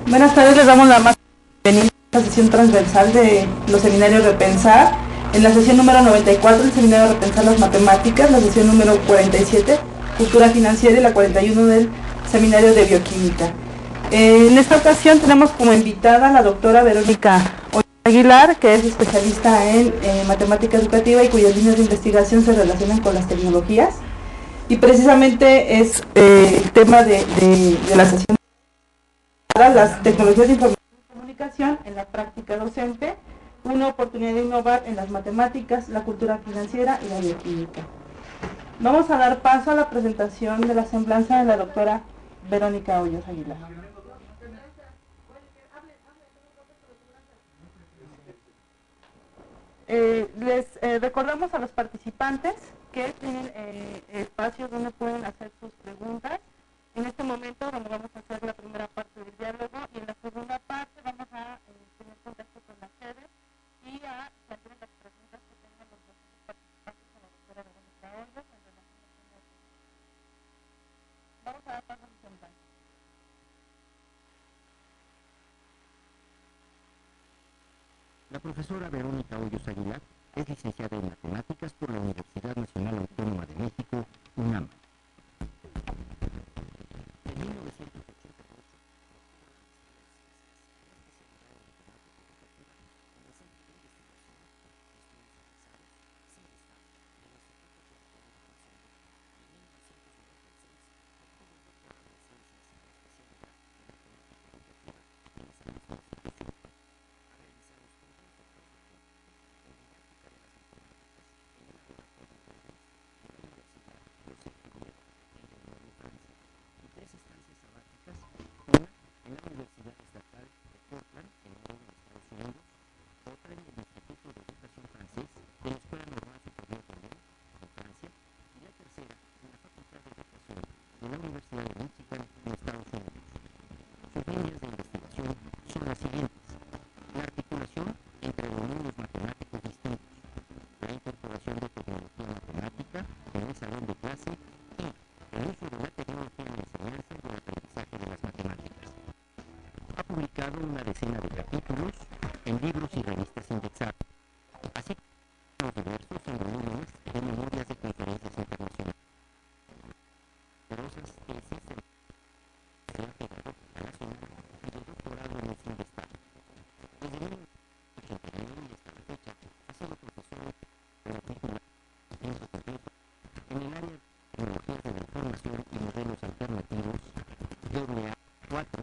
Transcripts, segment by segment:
Buenas tardes, les damos la más bienvenida a esta sesión transversal de los seminarios Repensar. En la sesión número 94, el seminario Repensar las Matemáticas, la sesión número 47, Cultura Financiera, y la 41 del seminario de Bioquímica. En esta ocasión tenemos como invitada a la doctora Verónica Aguilar, que es especialista en matemática educativa y cuyas líneas de investigación se relacionan con las tecnologías. Y precisamente es el tema de la sesión, las tecnologías de información y comunicación en la práctica docente, una oportunidad de innovar en las matemáticas, la cultura financiera y la bioquímica. Vamos a dar paso a la presentación de la semblanza de la doctora Verónica Hoyos Aguilar. Les recordamos a los participantes que tienen espacios donde pueden hacer sus preguntas. En este momento, donde vamos a hacer la primera parte del diálogo, y en la segunda parte vamos a tener contacto con la sede y a plantear las preguntas que tengan los dos participantes a la doctora Verónica Hoyos en relación al tema. Vamos a dar paso a los temas. La profesora Verónica Hoyos Aguilar es licenciada en Matemáticas por la Universidad Nacional Autónoma de México, UNAM. En 1988, en la Universidad Estatal de Portland, en Oregon, Estados Unidos, otra en el Instituto de Educación Francés de la Escuela Normal Superior de Lyon, en Francia, y la tercera en la Facultad de Educación de la Universidad de Michigan, en Estados Unidos. Sus líneas de investigación son las siguientes: la articulación entre dominios matemáticos distintos, la incorporación de tecnología matemática en el salón de clase y el uso de la tecnología en la enseñanza y el aprendizaje de las matemáticas. Ha publicado una decena de capítulos en libros y revistas indexadas, así como diversos en volúmenes de memorias de conferencias internacionales. Numerosas tesis en la Pedagógica Nacional y de doctorado en el CINVESTAD. Desde 1989 y hasta la fecha ha sido profesor de titular en su completo en el área de tecnologías de la información y modelos alternativos AA4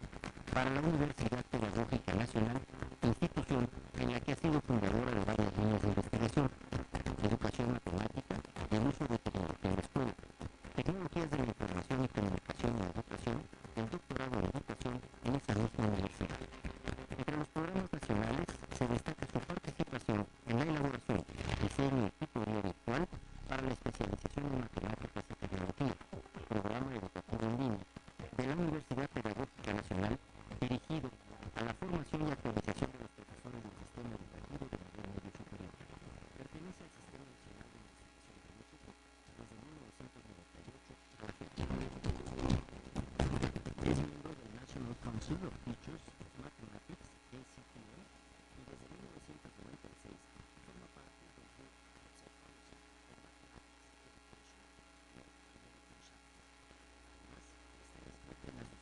para la Universidad Pedagógica Nacional, institución en la que ha sido fundadora de varias líneas de investigación: educación matemática y el uso de tecnología en la escuela, tecnologías de la información y comunicación en la educación, el doctorado en educación en esa misma universidad. Entre los programas nacionales se destaca su participación en la elaboración, diseño y tutoría virtual para la especialización en matemáticas y tecnología, programa educativo en línea de la Universidad Pedagógica Nacional, dirigido a la formación y actualización de los profesores del sistema educativo de nivel medio superior. Pertenece al Sistema Nacional de Investigación de México desde 1998 a la fecha. Es miembro del National Council of Teachers of Mathematics, NCTM, y desde 1996 forma parte del Group of Psychology and Mathematics Education and Education. Además, está inscrito en la Sociedad Matemática Mexicana.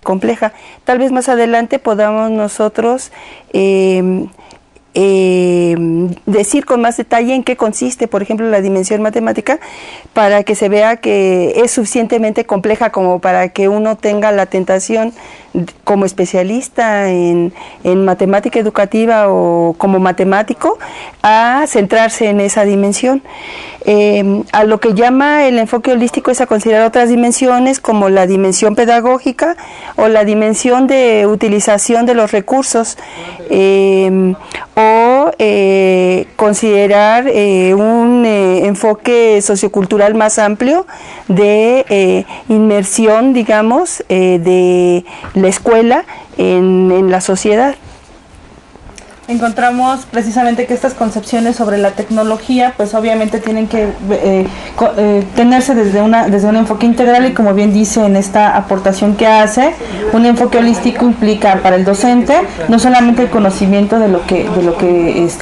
compleja. Tal vez más adelante podamos nosotros decir con más detalle en qué consiste, por ejemplo, la dimensión matemática, para que se vea que es suficientemente compleja como para que uno tenga la tentación, como especialista en matemática educativa o como matemático, a centrarse en esa dimensión. A lo que llama el enfoque holístico es a considerar otras dimensiones como la dimensión pedagógica o la dimensión de utilización de los recursos, o considerar un enfoque sociocultural más amplio de inmersión, digamos, de la escuela en la sociedad. Encontramos precisamente que estas concepciones sobre la tecnología pues obviamente tienen que tenerse desde un enfoque integral, y como bien dice en esta aportación que hace, un enfoque holístico implica para el docente no solamente el conocimiento de lo que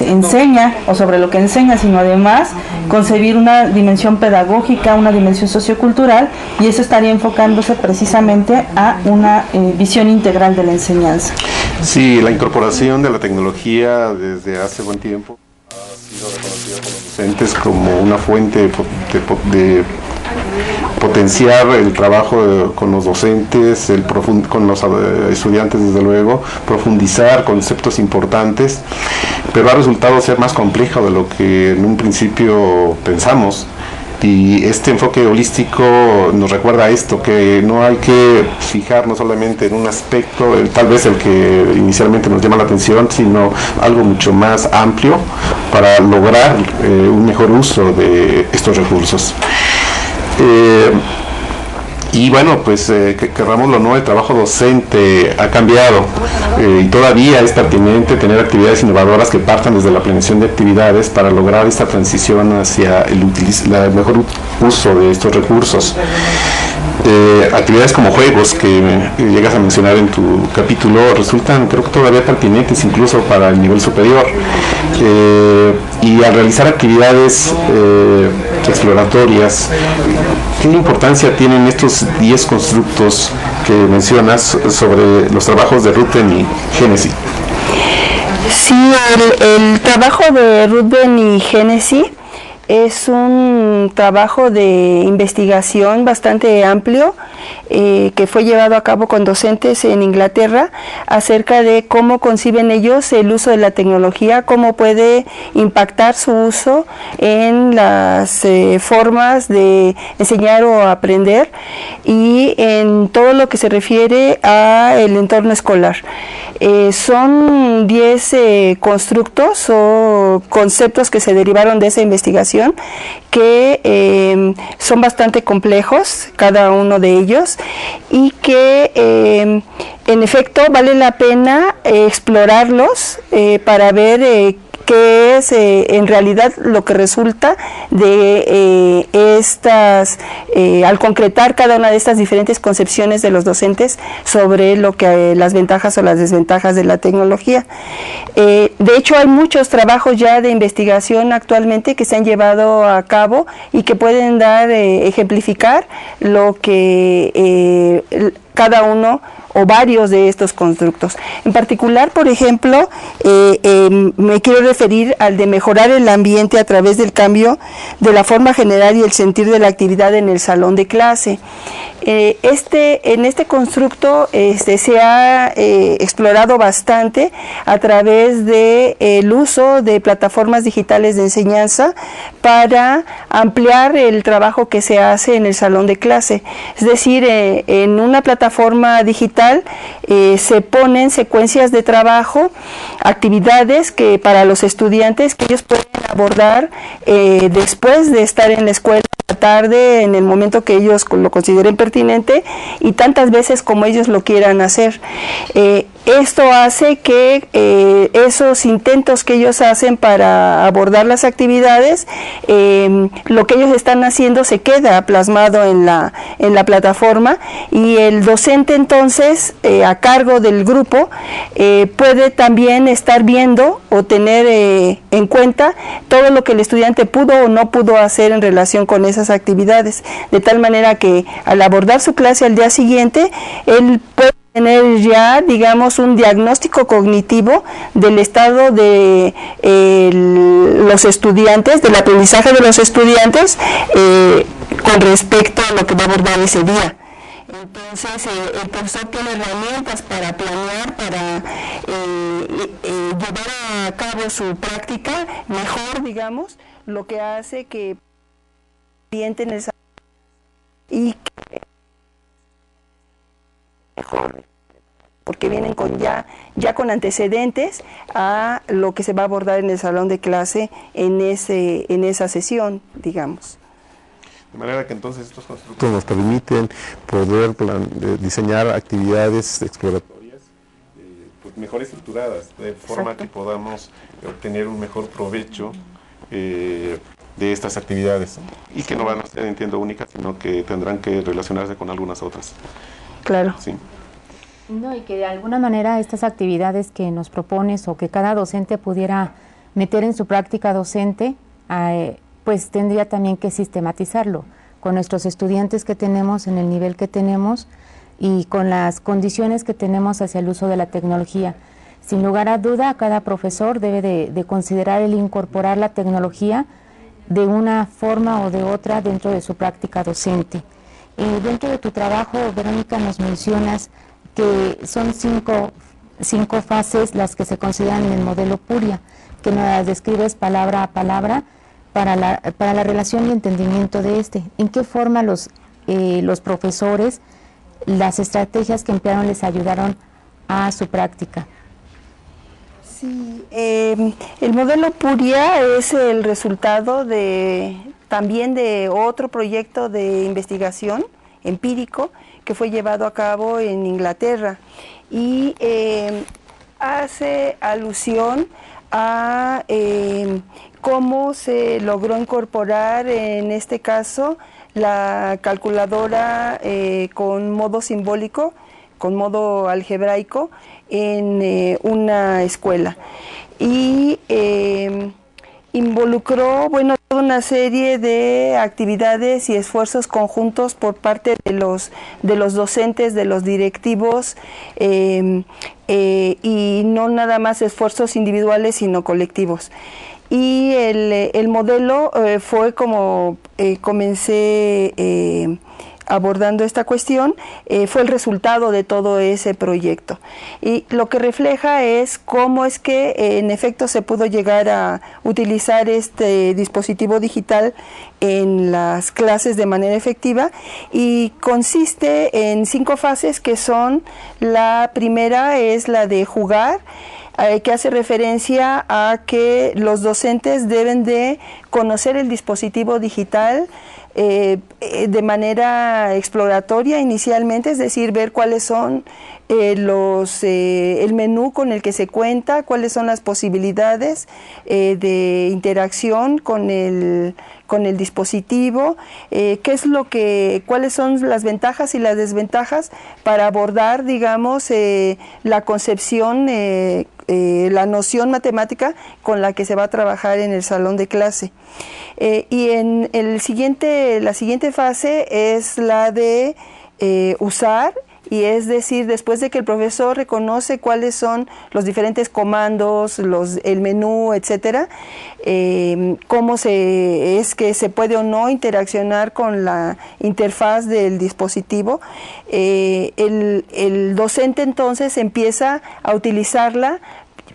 enseña o sobre lo que enseña, sino además concebir una dimensión pedagógica, una dimensión sociocultural, y eso estaría enfocándose precisamente a una visión integral de la enseñanza. Sí, la incorporación de la tecnología desde hace buen tiempo ha sido reconocida por los docentes como una fuente de potenciar el trabajo con los docentes, con los estudiantes, desde luego, profundizar conceptos importantes, pero ha resultado ser más complejo de lo que en un principio pensamos. Y este enfoque holístico nos recuerda esto, que no hay que fijarnos solamente en un aspecto, tal vez el que inicialmente nos llama la atención, sino algo mucho más amplio para lograr un mejor uso de estos recursos. Y bueno, pues querrámoslo o no, el trabajo docente ha cambiado y todavía es pertinente tener actividades innovadoras que partan desde la planeación de actividades para lograr esta transición hacia el mejor uso de estos recursos. Actividades como juegos que llegas a mencionar en tu capítulo resultan, creo que todavía pertinentes incluso para el nivel superior, y al realizar actividades exploratorias, ¿qué importancia tienen estos 10 constructos que mencionas sobre los trabajos de Ruthven y Hennessy? Sí, el trabajo de Ruthven y Hennessy es un trabajo de investigación bastante amplio, que fue llevado a cabo con docentes en Inglaterra acerca de cómo conciben ellos el uso de la tecnología, cómo puede impactar su uso en las formas de enseñar o aprender y en todo lo que se refiere al entorno escolar. Son 10 constructos o conceptos que se derivaron de esa investigación, que son bastante complejos, cada uno de ellos, y que en efecto vale la pena explorarlos para ver qué es en realidad lo que resulta de al concretar cada una de estas diferentes concepciones de los docentes sobre lo que las ventajas o las desventajas de la tecnología. De hecho, hay muchos trabajos ya de investigación actualmente que se han llevado a cabo y que pueden ejemplificar lo que cada uno o varios de estos constructos. En particular, por ejemplo, me quiero referir al de mejorar el ambiente a través del cambio de la forma general y el sentir de la actividad en el salón de clase. En este constructo se ha explorado bastante a través del uso de plataformas digitales de enseñanza para ampliar el trabajo que se hace en el salón de clase. Es decir, en una plataforma digital se ponen secuencias de trabajo, actividades que para los estudiantes que ellos pueden abordar después de estar en la escuela, la tarde, en el momento que ellos lo consideren pertinente y tantas veces como ellos lo quieran hacer. Esto hace que esos intentos que ellos hacen para abordar las actividades, lo que ellos están haciendo se queda plasmado en la plataforma, y el docente entonces a cargo del grupo puede también estar viendo o tener en cuenta todo lo que el estudiante pudo o no pudo hacer en relación con esas actividades, de tal manera que al abordar su clase al día siguiente, él puede tener ya, digamos, un diagnóstico cognitivo del estado de los estudiantes, del aprendizaje de los estudiantes con respecto a lo que va a abordar ese día. Entonces, el profesor tiene herramientas para planear, para llevar a cabo su práctica mejor, digamos, lo que hace que sienten esa y que mejor, porque vienen con ya con antecedentes a lo que se va a abordar en el salón de clase en esa sesión, digamos. De manera que entonces estos constructos nos permiten poder diseñar actividades exploratorias pues mejor estructuradas, de forma Exacto. Que podamos obtener un mejor provecho de estas actividades, y que no van a ser, entiendo, únicas, sino que tendrán que relacionarse con algunas otras. Claro. Sí. No, y que de alguna manera estas actividades que nos propones o que cada docente pudiera meter en su práctica docente, pues tendría también que sistematizarlo con nuestros estudiantes que tenemos en el nivel que tenemos y con las condiciones que tenemos hacia el uso de la tecnología. Sin lugar a duda, cada profesor debe de considerar el incorporar la tecnología de una forma o de otra dentro de su práctica docente. Dentro de tu trabajo, Verónica, nos mencionas que son cinco fases las que se consideran en el modelo Puria, que nos las describes palabra a palabra para la relación y entendimiento de este. ¿En qué forma los profesores, las estrategias que emplearon les ayudaron a su práctica? Sí, el modelo Puria es el resultado también de otro proyecto de investigación empírico que fue llevado a cabo en Inglaterra y hace alusión a cómo se logró incorporar en este caso la calculadora con modo simbólico, con modo algebraico en una escuela y involucró, bueno, toda una serie de actividades y esfuerzos conjuntos por parte de los docentes, de los directivos y no nada más esfuerzos individuales sino colectivos. Y el modelo fue como comencé abordando esta cuestión, fue el resultado de todo ese proyecto. Y lo que refleja es cómo es que en efecto se pudo llegar a utilizar este dispositivo digital en las clases de manera efectiva y consiste en 5 fases que son: la primera es la de jugar, que hace referencia a que los docentes deben de conocer el dispositivo digital de manera exploratoria inicialmente, es decir, ver cuáles son el menú con el que se cuenta, cuáles son las posibilidades de interacción con el dispositivo, cuáles son las ventajas y las desventajas para abordar, digamos, la concepción, la noción matemática con la que se va a trabajar en el salón de clase. Y en la siguiente fase es la de usar, y es decir, después de que el profesor reconoce cuáles son los diferentes comandos, el menú, etcétera, cómo es que se puede o no interaccionar con la interfaz del dispositivo, el docente entonces empieza a utilizarla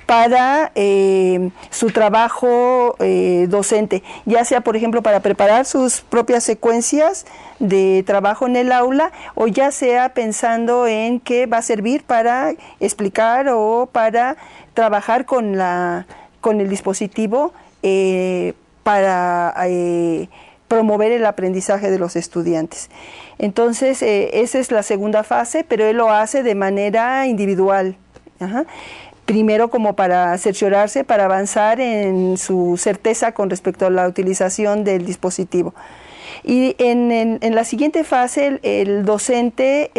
para su trabajo docente, ya sea por ejemplo para preparar sus propias secuencias de trabajo en el aula, o ya sea pensando en qué va a servir para explicar o para trabajar con el dispositivo para promover el aprendizaje de los estudiantes. Entonces esa es la segunda fase, pero él lo hace de manera individual. Ajá. Primero como para cerciorarse, para avanzar en su certeza con respecto a la utilización del dispositivo. Y en la siguiente fase el docente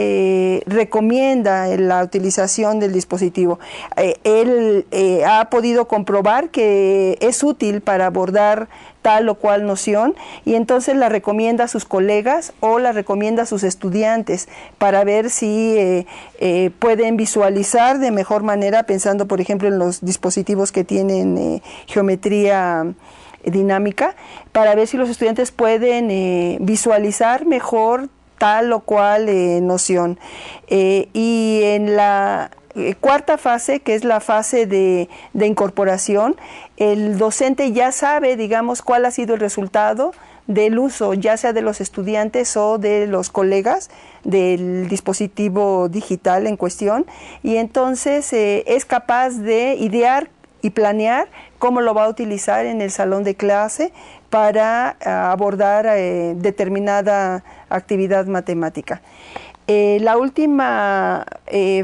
recomienda la utilización del dispositivo. Él ha podido comprobar que es útil para abordar tal o cual noción, y entonces la recomienda a sus colegas o la recomienda a sus estudiantes para ver si pueden visualizar de mejor manera, pensando por ejemplo en los dispositivos que tienen geometría dinámica, para ver si los estudiantes pueden visualizar mejor tal o cual noción. Y en la cuarta fase, que es la fase de incorporación, el docente ya sabe, digamos, cuál ha sido el resultado del uso, ya sea de los estudiantes o de los colegas, del dispositivo digital en cuestión, y entonces es capaz de idear y planear cómo lo va a utilizar en el salón de clase para abordar determinada actividad matemática. La última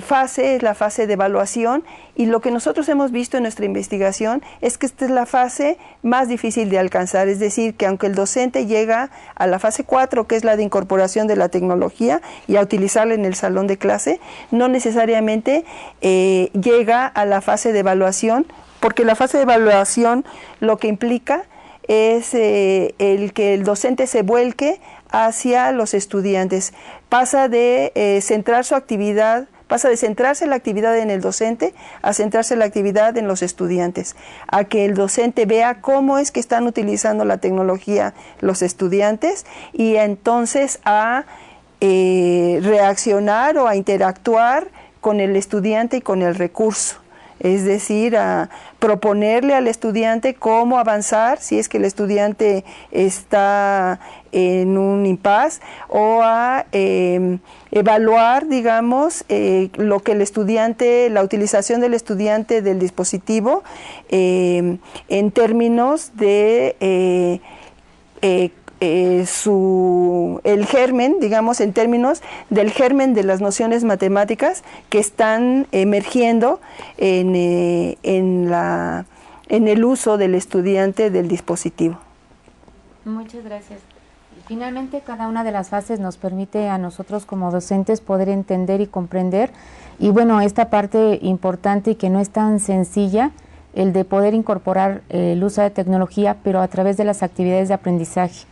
fase es la fase de evaluación, y lo que nosotros hemos visto en nuestra investigación es que esta es la fase más difícil de alcanzar, es decir, que aunque el docente llega a la fase 4, que es la de incorporación de la tecnología y a utilizarla en el salón de clase, no necesariamente llega a la fase de evaluación, porque la fase de evaluación lo que implica es el que el docente se vuelque hacia los estudiantes, pasa de centrar su actividad, pasa de centrarse la actividad en el docente a centrarse la actividad en los estudiantes, a que el docente vea cómo es que están utilizando la tecnología los estudiantes, y entonces a reaccionar o a interactuar con el estudiante y con el recurso. Es decir, a proponerle al estudiante cómo avanzar si es que el estudiante está en un impasse, o a evaluar, digamos, lo que el estudiante, la utilización del estudiante del dispositivo en términos de el germen, digamos, en términos del germen de las nociones matemáticas que están emergiendo en el uso del estudiante del dispositivo. Muchas gracias. Finalmente, cada una de las fases nos permite a nosotros como docentes poder entender y comprender, y bueno, esta parte importante y que no es tan sencilla, el de poder incorporar el uso de tecnología, pero a través de las actividades de aprendizaje,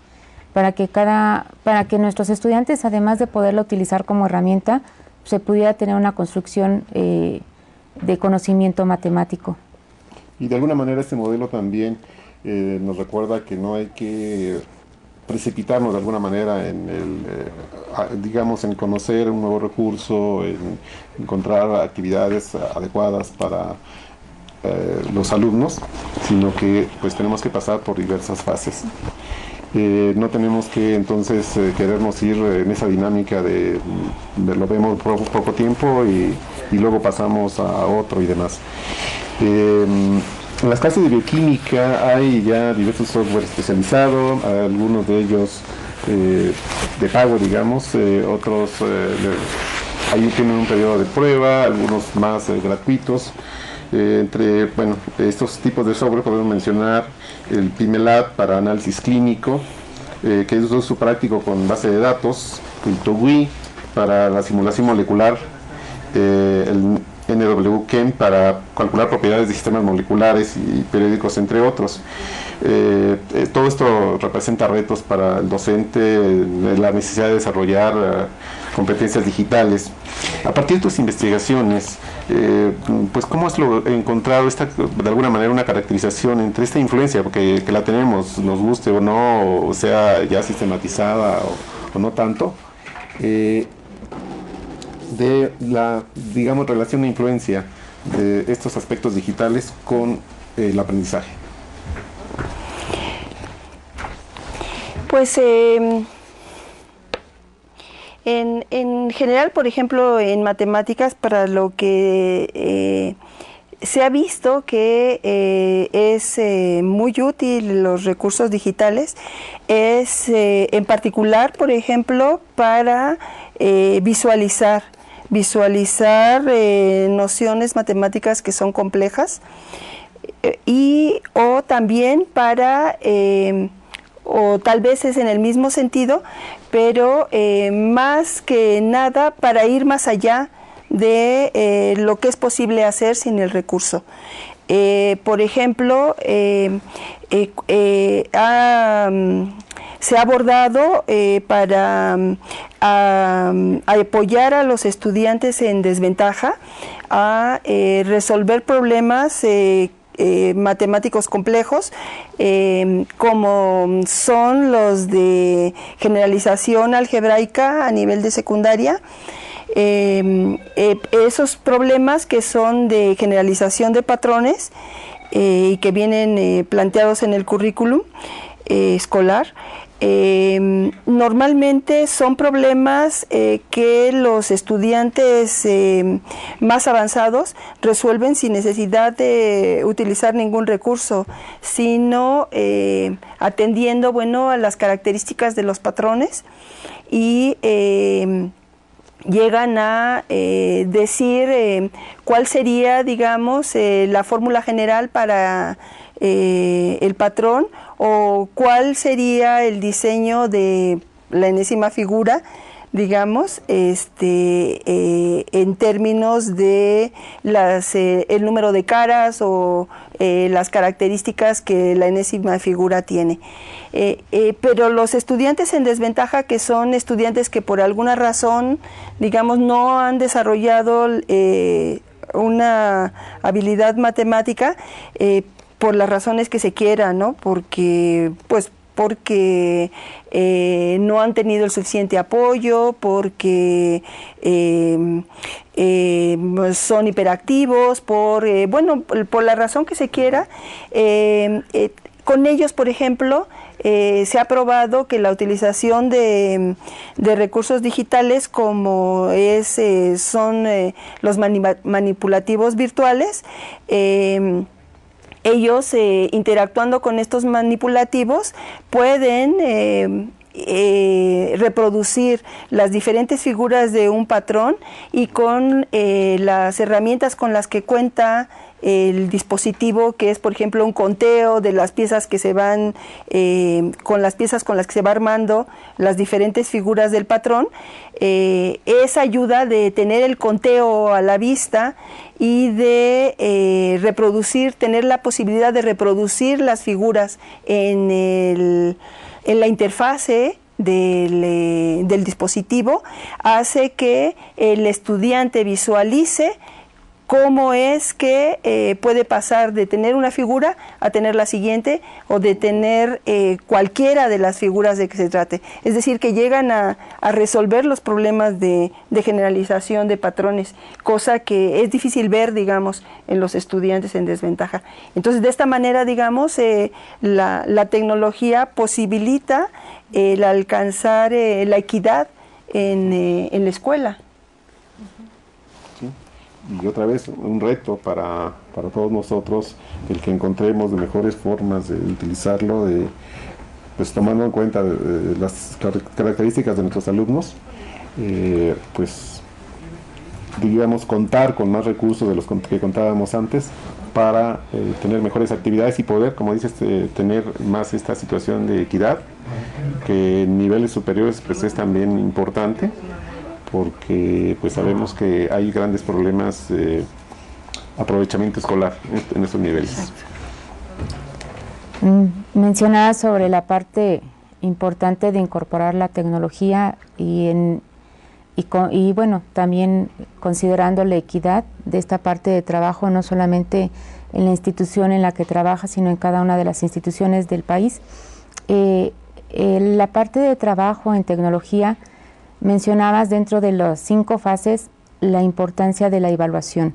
para que nuestros estudiantes, además de poderlo utilizar como herramienta, se pudiera tener una construcción de conocimiento matemático. Y de alguna manera este modelo también nos recuerda que no hay que precipitarnos de alguna manera en digamos, en conocer un nuevo recurso, en encontrar actividades adecuadas para los alumnos, sino que pues tenemos que pasar por diversas fases. No tenemos que entonces querernos ir en esa dinámica de lo vemos por poco tiempo y luego pasamos a otro y demás. En las clases de bioquímica hay ya diversos software especializados, algunos de ellos de pago, digamos, otros ahí tienen un periodo de prueba, algunos más gratuitos. Entre estos tipos de software podemos mencionar el PyMELab para análisis clínico, que es un uso práctico con base de datos, el TOWI para la simulación molecular, el NWChem para calcular propiedades de sistemas moleculares y periódicos, entre otros. Todo esto representa retos para el docente, la necesidad de desarrollar competencias digitales. A partir de tus investigaciones, pues ¿cómo has encontrado de alguna manera una caracterización entre esta influencia, porque que la tenemos, nos guste o no, o sea ya sistematizada o no tanto, de la, digamos, relación e influencia de estos aspectos digitales con el aprendizaje? Pues en general, por ejemplo, en matemáticas, para lo que se ha visto que es muy útil los recursos digitales, es en particular, por ejemplo, para visualizar nociones matemáticas que son complejas, o también para, o tal vez es en el mismo sentido, pero más que nada para ir más allá de lo que es posible hacer sin el recurso. Por ejemplo, se ha abordado para apoyar a los estudiantes en desventaja a resolver problemas matemáticos complejos, como son los de generalización algebraica a nivel de secundaria. Esos problemas que son de generalización de patrones y que vienen planteados en el currículum escolar, normalmente son problemas que los estudiantes más avanzados resuelven sin necesidad de utilizar ningún recurso, sino atendiendo, bueno, a las características de los patrones y llegan a decir cuál sería, digamos, la fórmula general para el patrón, o cuál sería el diseño de la enésima figura, digamos, en términos de el número de caras o las características que la enésima figura tiene. Pero los estudiantes en desventaja, que son estudiantes que por alguna razón, digamos, no han desarrollado una habilidad matemática, por las razones que se quieran, ¿no? Porque no han tenido el suficiente apoyo, porque son hiperactivos, por la razón que se quiera. Con ellos, por ejemplo, se ha probado que la utilización de recursos digitales, como son los manipulativos virtuales, ellos interactuando con estos manipulativos pueden reproducir las diferentes figuras de un patrón, y con las herramientas con las que cuenta el dispositivo, que es, por ejemplo, un conteo de las piezas que se van, con las piezas con las que se va armando las diferentes figuras del patrón, esa ayuda de tener el conteo a la vista y de tener la posibilidad de reproducir las figuras en la interfase del dispositivo, hace que el estudiante visualice cómo es que puede pasar de tener una figura a tener la siguiente, o de tener cualquiera de las figuras de que se trate. Es decir, que llegan a resolver los problemas de generalización de patrones, cosa que es difícil ver, digamos, en los estudiantes en desventaja. Entonces, de esta manera, digamos, la tecnología posibilita el alcanzar la equidad en la escuela. Y otra vez, un reto para todos nosotros, el que encontremos de mejores formas de utilizarlo, pues tomando en cuenta las características de nuestros alumnos, pues digamos, contar con más recursos de los que contábamos antes, para tener mejores actividades y poder, como dices, tener más esta situación de equidad, que en niveles superiores pues es también importante, porque pues sabemos que hay grandes problemas de aprovechamiento escolar en estos niveles. Mencionaba sobre la parte importante de incorporar la tecnología y bueno, también considerando la equidad de esta parte de trabajo, no solamente en la institución en la que trabaja, sino en cada una de las instituciones del país. La parte de trabajo en tecnología, mencionabas dentro de las 5 fases la importancia de la evaluación,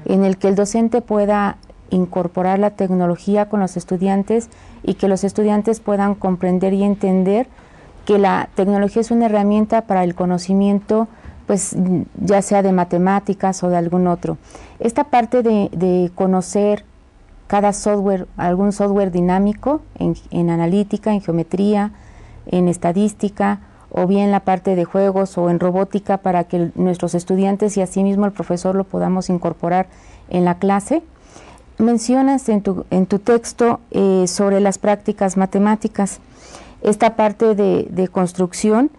en el que el docente pueda incorporar la tecnología con los estudiantes y que los estudiantes puedan comprender y entender que la tecnología es una herramienta para el conocimiento, pues ya sea de matemáticas o de algún otro. Esta parte de conocer cada software, algún software dinámico en analítica, en geometría, en estadística, o bien la parte de juegos o en robótica, para que nuestros estudiantes y asimismo el profesor lo podamos incorporar en la clase. Mencionas en tu texto sobre las prácticas matemáticas, esta parte de construcción.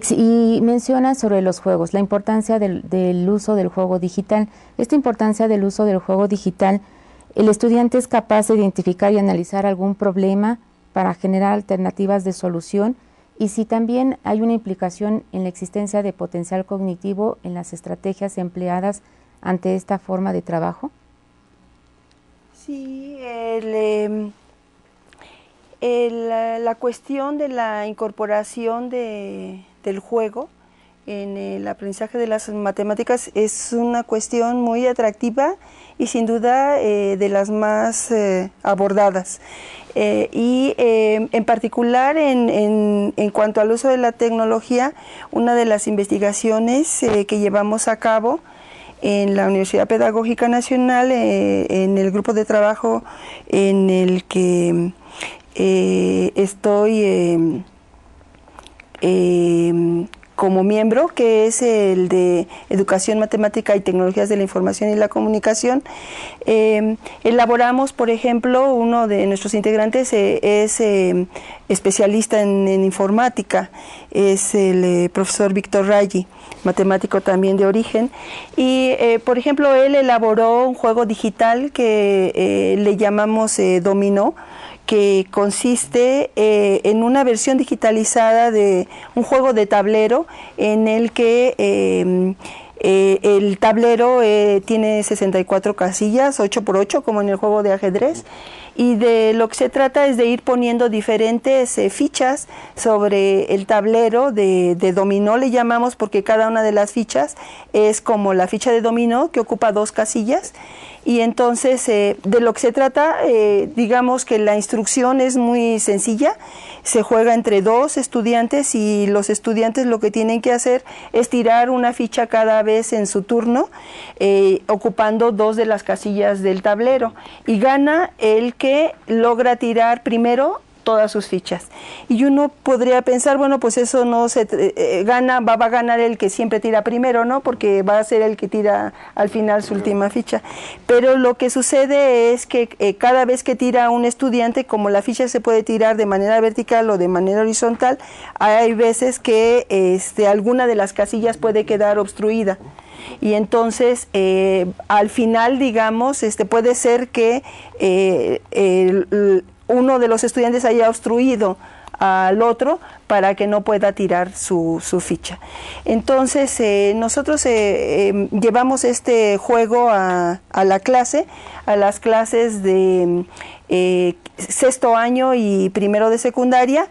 Y menciona sobre los juegos, la importancia del uso del juego digital. Esta importancia del uso del juego digital, el estudiante es capaz de identificar y analizar algún problema para generar alternativas de solución, y si también hay una implicación en la existencia de potencial cognitivo en las estrategias empleadas ante esta forma de trabajo. Sí, la cuestión de la incorporación del juego en el aprendizaje de las matemáticas es una cuestión muy atractiva y sin duda de las más abordadas. En particular en cuanto al uso de la tecnología, una de las investigaciones que llevamos a cabo en la Universidad Pedagógica Nacional, en el grupo de trabajo en el que estoy como miembro, que es el de Educación Matemática y Tecnologías de la Información y la Comunicación. Elaboramos, por ejemplo, uno de nuestros integrantes es especialista en informática, es el profesor Víctor Raggi, matemático también de origen, y por ejemplo él elaboró un juego digital que le llamamos Dominó, que consiste en una versión digitalizada de un juego de tablero en el que el tablero tiene 64 casillas, 8 por 8, como en el juego de ajedrez, y de lo que se trata es de ir poniendo diferentes fichas sobre el tablero de dominó, le llamamos, porque cada una de las fichas es como la ficha de dominó que ocupa 2 casillas. Y entonces de lo que se trata, digamos que la instrucción es muy sencilla, se juega entre 2 estudiantes y los estudiantes lo que tienen que hacer es tirar una ficha cada vez en su turno, ocupando 2 de las casillas del tablero, y gana el que logra tirar primero todas sus fichas. Y uno podría pensar, bueno, pues eso no se va a ganar el que siempre tira primero, ¿no? Porque va a ser el que tira al final su última ficha. Pero lo que sucede es que cada vez que tira un estudiante, como la ficha se puede tirar de manera vertical o de manera horizontal, hay veces que alguna de las casillas puede quedar obstruida. Y entonces al final, digamos, puede ser que uno de los estudiantes haya obstruido al otro para que no pueda tirar su ficha. Entonces nosotros llevamos este juego a la clase, a las clases de sexto año y primero de secundaria,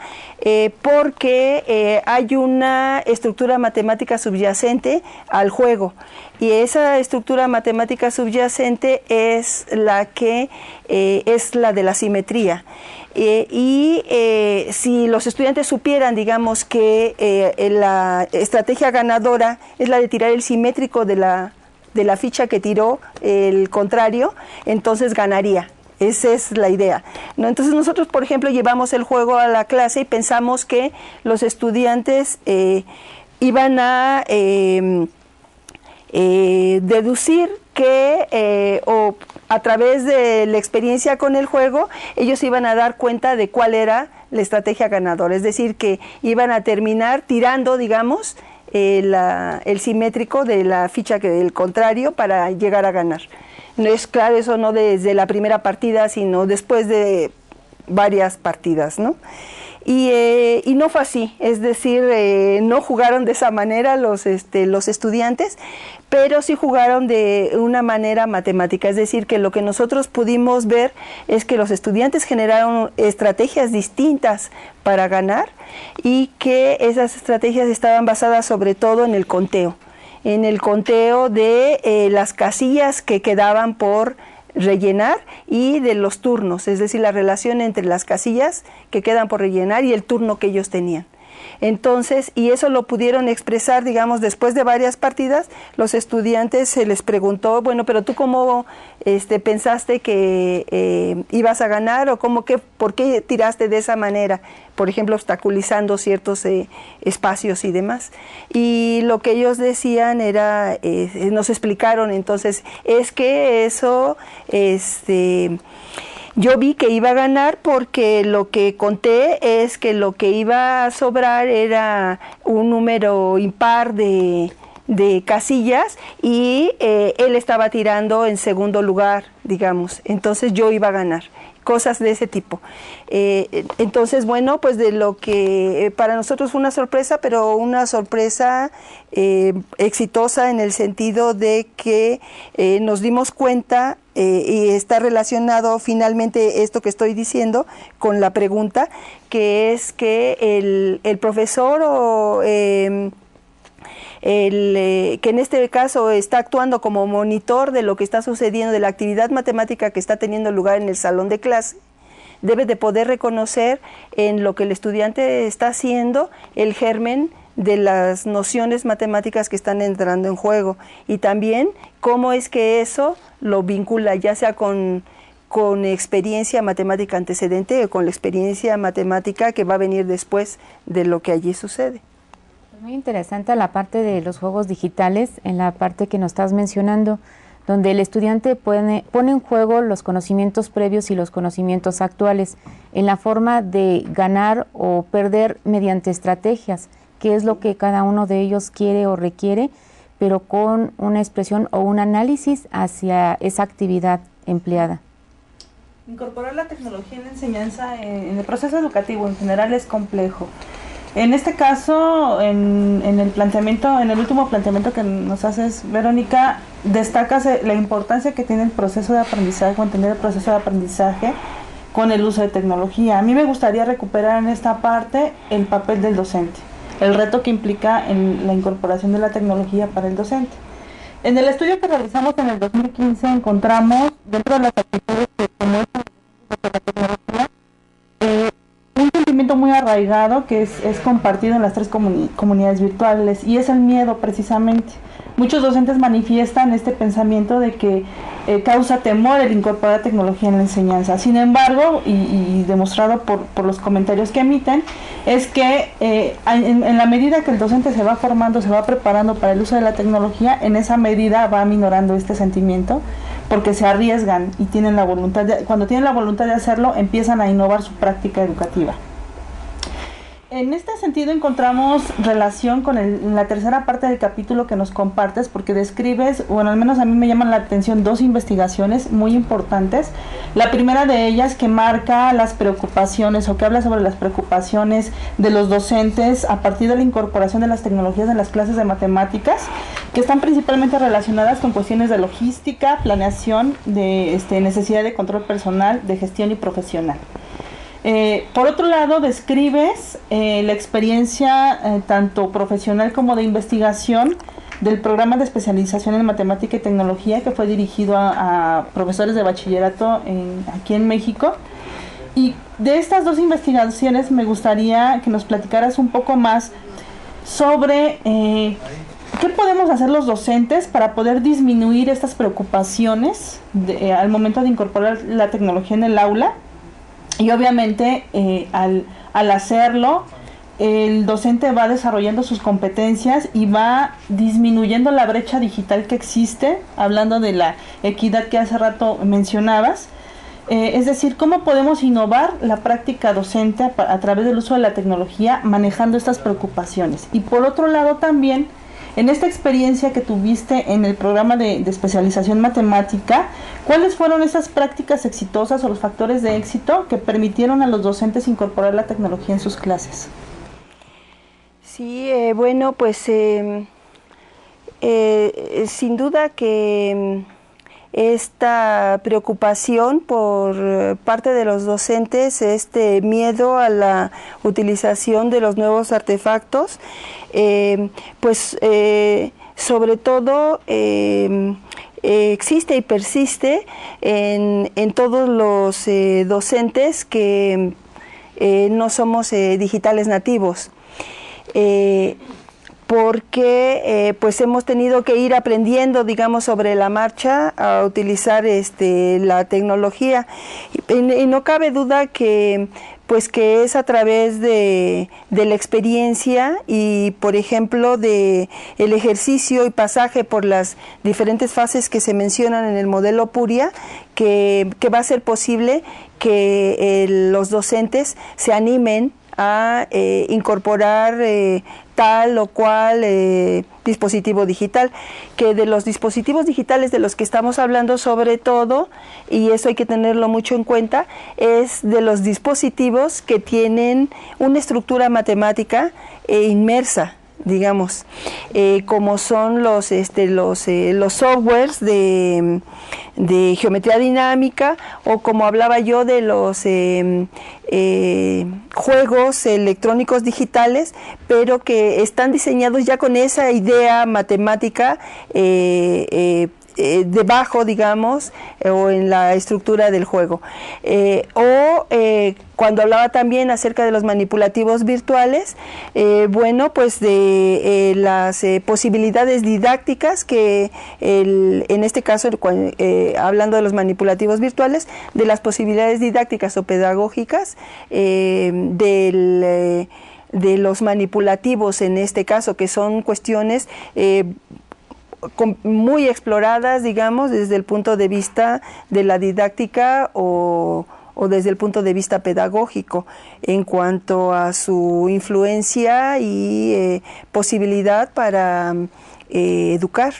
porque hay una estructura matemática subyacente al juego, y esa estructura matemática subyacente es la que es la de la simetría. Si los estudiantes supieran, digamos, que la estrategia ganadora es la de tirar el simétrico de la ficha que tiró el contrario, entonces ganaría. Esa es la idea, ¿no? Entonces nosotros, por ejemplo, llevamos el juego a la clase y pensamos que los estudiantes iban a deducir que o a través de la experiencia con el juego ellos iban a dar cuenta de cuál era la estrategia ganadora, es decir, que iban a terminar tirando, digamos, el simétrico de la ficha del contrario para llegar a ganar. No es claro, eso no desde la primera partida, sino después de varias partidas, ¿no? Y no fue así, es decir, no jugaron de esa manera los estudiantes, pero sí jugaron de una manera matemática, es decir, que lo que nosotros pudimos ver es que los estudiantes generaron estrategias distintas para ganar, y que esas estrategias estaban basadas sobre todo en el conteo de las casillas que quedaban por rellenar y de los turnos, es decir, la relación entre las casillas que quedan por rellenar y el turno que ellos tenían. Entonces, y eso lo pudieron expresar, digamos, después de varias partidas. Los estudiantes se les preguntó, bueno, pero tú cómo pensaste que ibas a ganar, o por qué tiraste de esa manera, por ejemplo, obstaculizando ciertos espacios y demás. Y lo que ellos decían era, nos explicaron entonces, es que eso Yo vi que iba a ganar porque lo que conté es que lo que iba a sobrar era un número impar de casillas y él estaba tirando en segundo lugar, digamos, entonces yo iba a ganar, cosas de ese tipo. Entonces, bueno, pues de lo que para nosotros fue una sorpresa, pero una sorpresa exitosa en el sentido de que nos dimos cuenta y está relacionado finalmente esto que estoy diciendo con la pregunta, que es que el profesor o que en este caso está actuando como monitor de lo que está sucediendo, de la actividad matemática que está teniendo lugar en el salón de clase, debe de poder reconocer en lo que el estudiante está haciendo el germen de las nociones matemáticas que están entrando en juego, y también cómo es que eso lo vincula ya sea con experiencia matemática antecedente o con la experiencia matemática que va a venir después de lo que allí sucede. Muy interesante la parte de los juegos digitales, en la parte que nos estás mencionando, donde el estudiante pone en juego los conocimientos previos y los conocimientos actuales, en la forma de ganar o perder mediante estrategias, que es lo que cada uno de ellos quiere o requiere, pero con una expresión o un análisis hacia esa actividad empleada. Incorporar la tecnología en la enseñanza, en el proceso educativo en general, es complejo. En este caso, en el último planteamiento que nos haces, Verónica, destacas la importancia que tiene el proceso de aprendizaje o entender el proceso de aprendizaje con el uso de tecnología. A mí me gustaría recuperar en esta parte el papel del docente, el reto que implica en la incorporación de la tecnología para el docente. En el estudio que realizamos en el 2015 encontramos, dentro de las actitudes que demuestran la tecnología, un sentimiento muy arraigado que es compartido en las tres comunidades virtuales, y es el miedo precisamente. Muchos docentes manifiestan este pensamiento de que causa temor el incorporar tecnología en la enseñanza. Sin embargo, y demostrado por los comentarios que emiten, es que en la medida que el docente se va formando, se va preparando para el uso de la tecnología, en esa medida va minorando este sentimiento, porque se arriesgan y tienen la voluntad cuando tienen la voluntad de hacerlo, empiezan a innovar su práctica educativa. En este sentido encontramos relación con la tercera parte del capítulo que nos compartes, porque describes, bueno, al menos a mí me llaman la atención dos investigaciones muy importantes. La primera de ellas, que marca las preocupaciones o que habla sobre las preocupaciones de los docentes a partir de la incorporación de las tecnologías en las clases de matemáticas, que están principalmente relacionadas con cuestiones de logística, planeación, de necesidad de control personal, de gestión y profesional. Por otro lado, describes la experiencia tanto profesional como de investigación del programa de especialización en matemática y tecnología, que fue dirigido a profesores de bachillerato aquí en México. Y de estas dos investigaciones me gustaría que nos platicaras un poco más sobre qué podemos hacer los docentes para poder disminuir estas preocupaciones al momento de incorporar la tecnología en el aula. Y obviamente al hacerlo, el docente va desarrollando sus competencias y va disminuyendo la brecha digital que existe, hablando de la equidad que hace rato mencionabas. Es decir, cómo podemos innovar la práctica docente a través del uso de la tecnología, manejando estas preocupaciones. Y por otro lado también, en esta experiencia que tuviste en el programa de especialización matemática, ¿cuáles fueron esas prácticas exitosas o los factores de éxito que permitieron a los docentes incorporar la tecnología en sus clases? Sí, bueno, pues sin duda que esta preocupación por parte de los docentes, este miedo a la utilización de los nuevos artefactos, pues sobre todo existe y persiste en todos los docentes que no somos digitales nativos. porque pues hemos tenido que ir aprendiendo, digamos, sobre la marcha a utilizar la tecnología. Y no cabe duda que pues que es a través de la experiencia y, por ejemplo, de el ejercicio y pasaje por las diferentes fases que se mencionan en el modelo Puria, que va a ser posible que los docentes se animen a incorporar tal o cual dispositivo digital, que de los dispositivos digitales de los que estamos hablando sobre todo, y eso hay que tenerlo mucho en cuenta, es de los dispositivos que tienen una estructura matemática inmersa, digamos, como son los softwares de geometría dinámica, o como hablaba yo de los juegos electrónicos digitales, pero que están diseñados ya con esa idea matemática debajo, digamos, o en la estructura del juego. Cuando hablaba también acerca de los manipulativos virtuales, bueno, pues de las posibilidades didácticas que en este caso, hablando de los manipulativos virtuales, de las posibilidades didácticas o pedagógicas de los manipulativos en este caso, que son cuestiones muy exploradas, digamos, desde el punto de vista de la didáctica o desde el punto de vista pedagógico, en cuanto a su influencia y posibilidad para educar.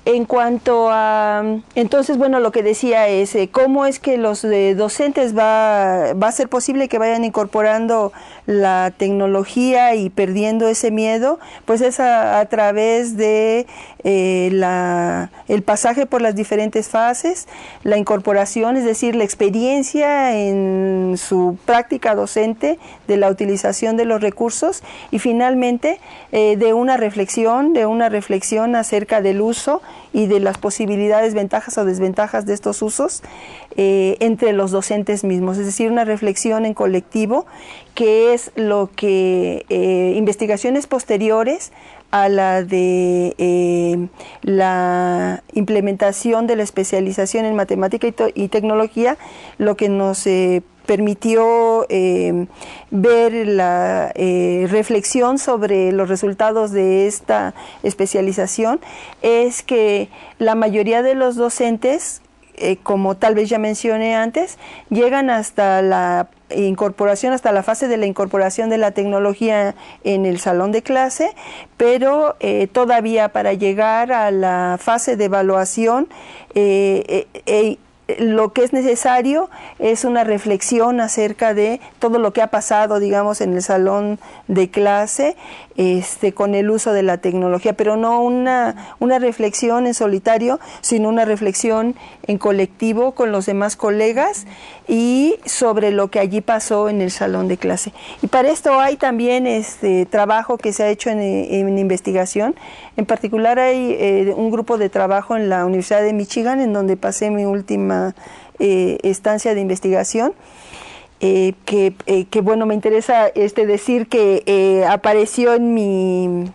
En cuanto a, entonces, bueno, lo que decía es, ¿cómo es que los docentes va a ser posible que vayan incorporando la tecnología y perdiendo ese miedo? Pues es a través de el pasaje por las diferentes fases, la incorporación, es decir, la experiencia en su práctica docente de la utilización de los recursos, y finalmente de una reflexión acerca del uso y de las posibilidades, ventajas o desventajas de estos usos entre los docentes mismos, es decir, una reflexión en colectivo, que es lo que investigaciones posteriores a la de la implementación de la especialización en matemática y tecnología, lo que nos permitió ver la reflexión sobre los resultados de esta especialización, es que la mayoría de los docentes, como tal vez ya mencioné antes, llegan hasta la incorporación, hasta la fase de la incorporación de la tecnología en el salón de clase, pero todavía para llegar a la fase de evaluación lo que es necesario es una reflexión acerca de todo lo que ha pasado, digamos, en el salón de clase con el uso de la tecnología, pero no una reflexión en solitario, sino una reflexión en colectivo con los demás colegas y sobre lo que allí pasó en el salón de clase. Y para esto hay también trabajo que se ha hecho en investigación. En particular hay un grupo de trabajo en la Universidad de Michigan, en donde pasé mi última estancia de investigación, que bueno, me interesa decir que apareció en mi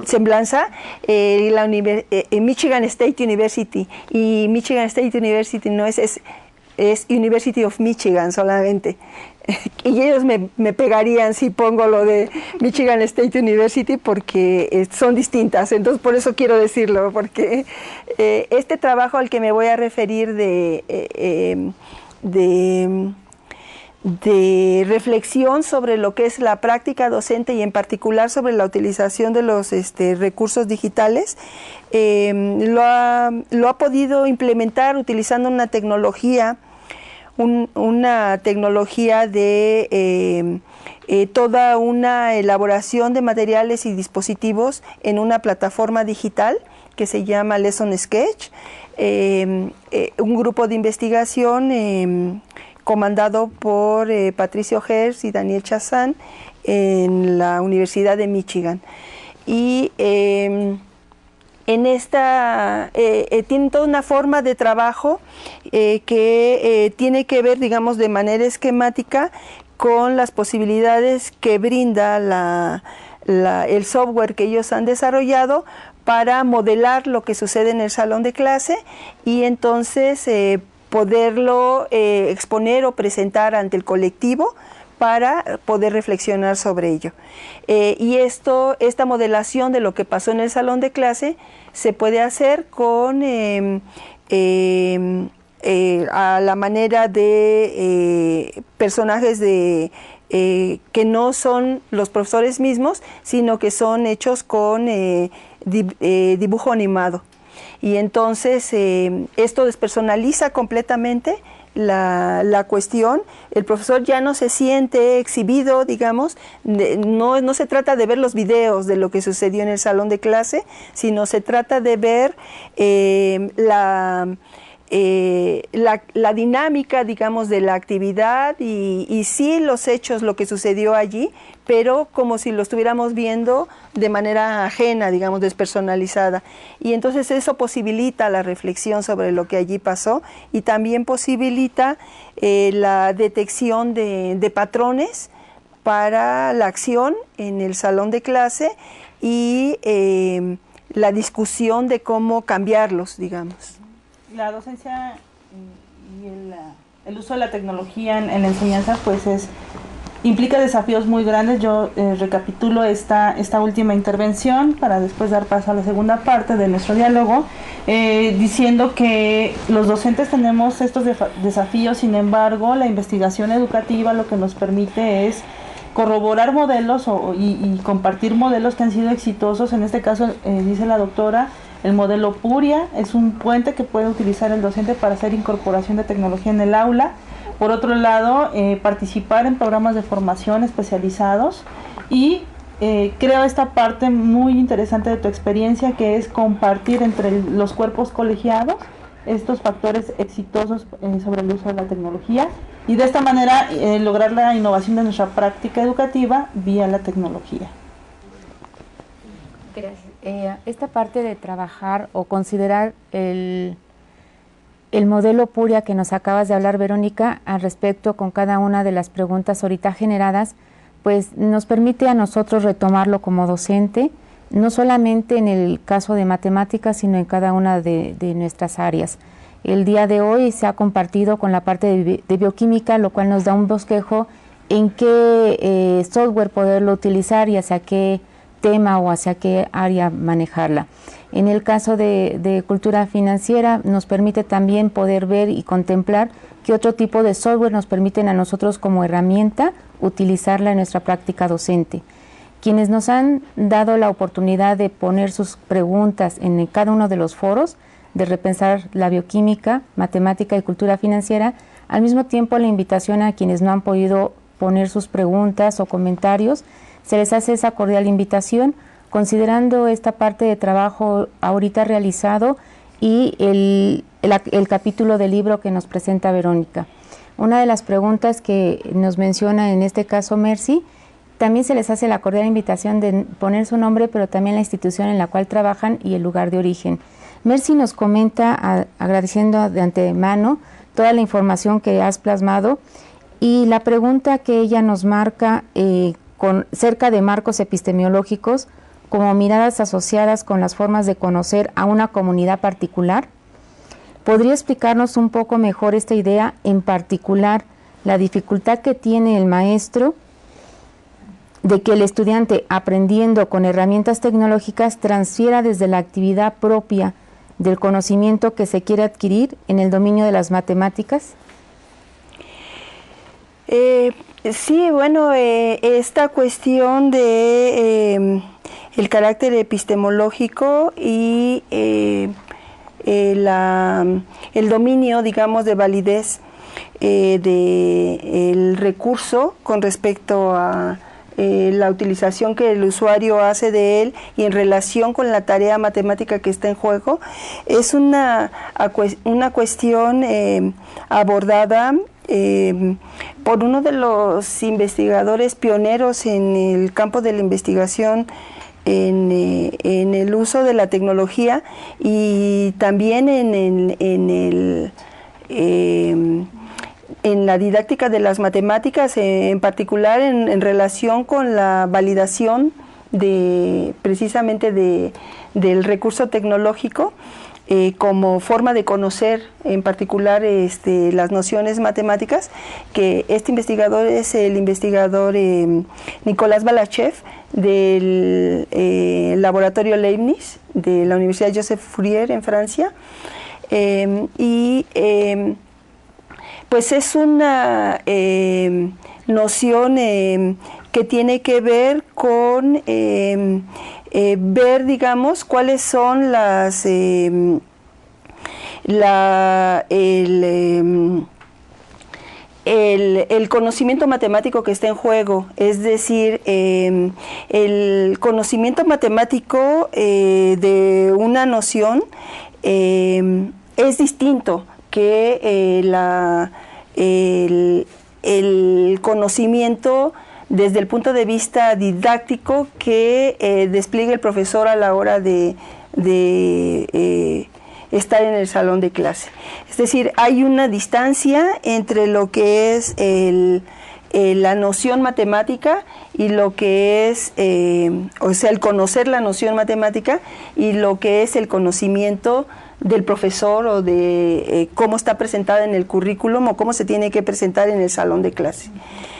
semblanza Michigan State University, y Michigan State University no es University of Michigan solamente, y ellos me pegarían si pongo lo de Michigan State University, porque son distintas, entonces por eso quiero decirlo, porque este trabajo al que me voy a referir de reflexión sobre lo que es la práctica docente y en particular sobre la utilización de los recursos digitales, lo ha podido implementar utilizando una tecnología de toda una elaboración de materiales y dispositivos en una plataforma digital que se llama Lesson Sketch, un grupo de investigación comandado por Patricio Hertz y Daniel Chazán en la Universidad de Michigan. Y en esta tienen toda una forma de trabajo que tiene que ver, digamos, de manera esquemática con las posibilidades que brinda el software que ellos han desarrollado para modelar lo que sucede en el salón de clase y entonces poderlo exponer o presentar ante el colectivo para poder reflexionar sobre ello. Y esta modelación de lo que pasó en el salón de clase se puede hacer con a la manera de personajes que no son los profesores mismos, sino que son hechos con dibujo animado. Y entonces esto despersonaliza completamente la cuestión. El profesor ya no se siente exhibido, digamos, no se trata de ver los videos de lo que sucedió en el salón de clase, sino se trata de ver la dinámica, digamos, de la actividad y sí los hechos, lo que sucedió allí, pero como si lo estuviéramos viendo de manera ajena, digamos, despersonalizada. Y entonces eso posibilita la reflexión sobre lo que allí pasó y también posibilita la detección de patrones para la acción en el salón de clase y la discusión de cómo cambiarlos, digamos. La docencia y el uso de la tecnología en la enseñanza pues implica desafíos muy grandes. Yo recapitulo esta última intervención para después dar paso a la segunda parte de nuestro diálogo, diciendo que los docentes tenemos estos desafíos. Sin embargo, la investigación educativa lo que nos permite es corroborar modelos y compartir modelos que han sido exitosos. En este caso, dice la doctora, el modelo Puria es un puente que puede utilizar el docente para hacer incorporación de tecnología en el aula. Por otro lado, participar en programas de formación especializados y creo esta parte muy interesante de tu experiencia, que es compartir entre los cuerpos colegiados estos factores exitosos sobre el uso de la tecnología y de esta manera lograr la innovación de nuestra práctica educativa vía la tecnología. Gracias. Esta parte de trabajar o considerar el modelo Puria que nos acabas de hablar, Verónica, al respecto con cada una de las preguntas ahorita generadas, pues nos permite a nosotros retomarlo como docente, no solamente en el caso de matemáticas, sino en cada una de nuestras áreas. El día de hoy se ha compartido con la parte de bioquímica, lo cual nos da un bosquejo en qué software poderlo utilizar y hacia qué tema o hacia qué área manejarla. En el caso de cultura financiera nos permite también poder ver y contemplar qué otro tipo de software nos permiten a nosotros como herramienta utilizarla en nuestra práctica docente. Quienes nos han dado la oportunidad de poner sus preguntas en cada uno de los foros, de repensar la bioquímica, matemática y cultura financiera, al mismo tiempo la invitación a quienes no han podido poner sus preguntas o comentarios, se les hace esa cordial invitación, considerando esta parte de trabajo ahorita realizado y el capítulo del libro que nos presenta Verónica. Una de las preguntas que nos menciona en este caso Mercy, también se les hace la cordial invitación de poner su nombre, pero también la institución en la cual trabajan y el lugar de origen. Mercy nos comenta, agradeciendo de antemano toda la información que has plasmado, y la pregunta que ella nos marca cerca de marcos epistemológicos como miradas asociadas con las formas de conocer a una comunidad particular. ¿Podría explicarnos un poco mejor esta idea, en particular la dificultad que tiene el maestro de que el estudiante, aprendiendo con herramientas tecnológicas, transfiera desde la actividad propia del conocimiento que se quiere adquirir en el dominio de las matemáticas? Sí, bueno, esta cuestión de el carácter epistemológico y el dominio, digamos, de validez del recurso con respecto a la utilización que el usuario hace de él y en relación con la tarea matemática que está en juego, es una cuestión abordada por uno de los investigadores pioneros en el campo de la investigación en el uso de la tecnología y también en la didáctica de las matemáticas, en particular en relación con la validación precisamente del recurso tecnológico, como forma de conocer en particular las nociones matemáticas, que este investigador es el investigador Nicolás Balachev del laboratorio Leibniz de la Universidad Joseph Fourier en Francia, pues es una noción que tiene que ver con ver, digamos, cuáles son el conocimiento matemático que está en juego, es decir, el conocimiento matemático de una noción es distinto que el conocimiento desde el punto de vista didáctico que despliega el profesor a la hora de estar en el salón de clase. Es decir, hay una distancia entre lo que es la noción matemática y lo que es, o sea, el conocer la noción matemática y lo que es el conocimiento del profesor o de cómo está presentada en el currículum o cómo se tiene que presentar en el salón de clase.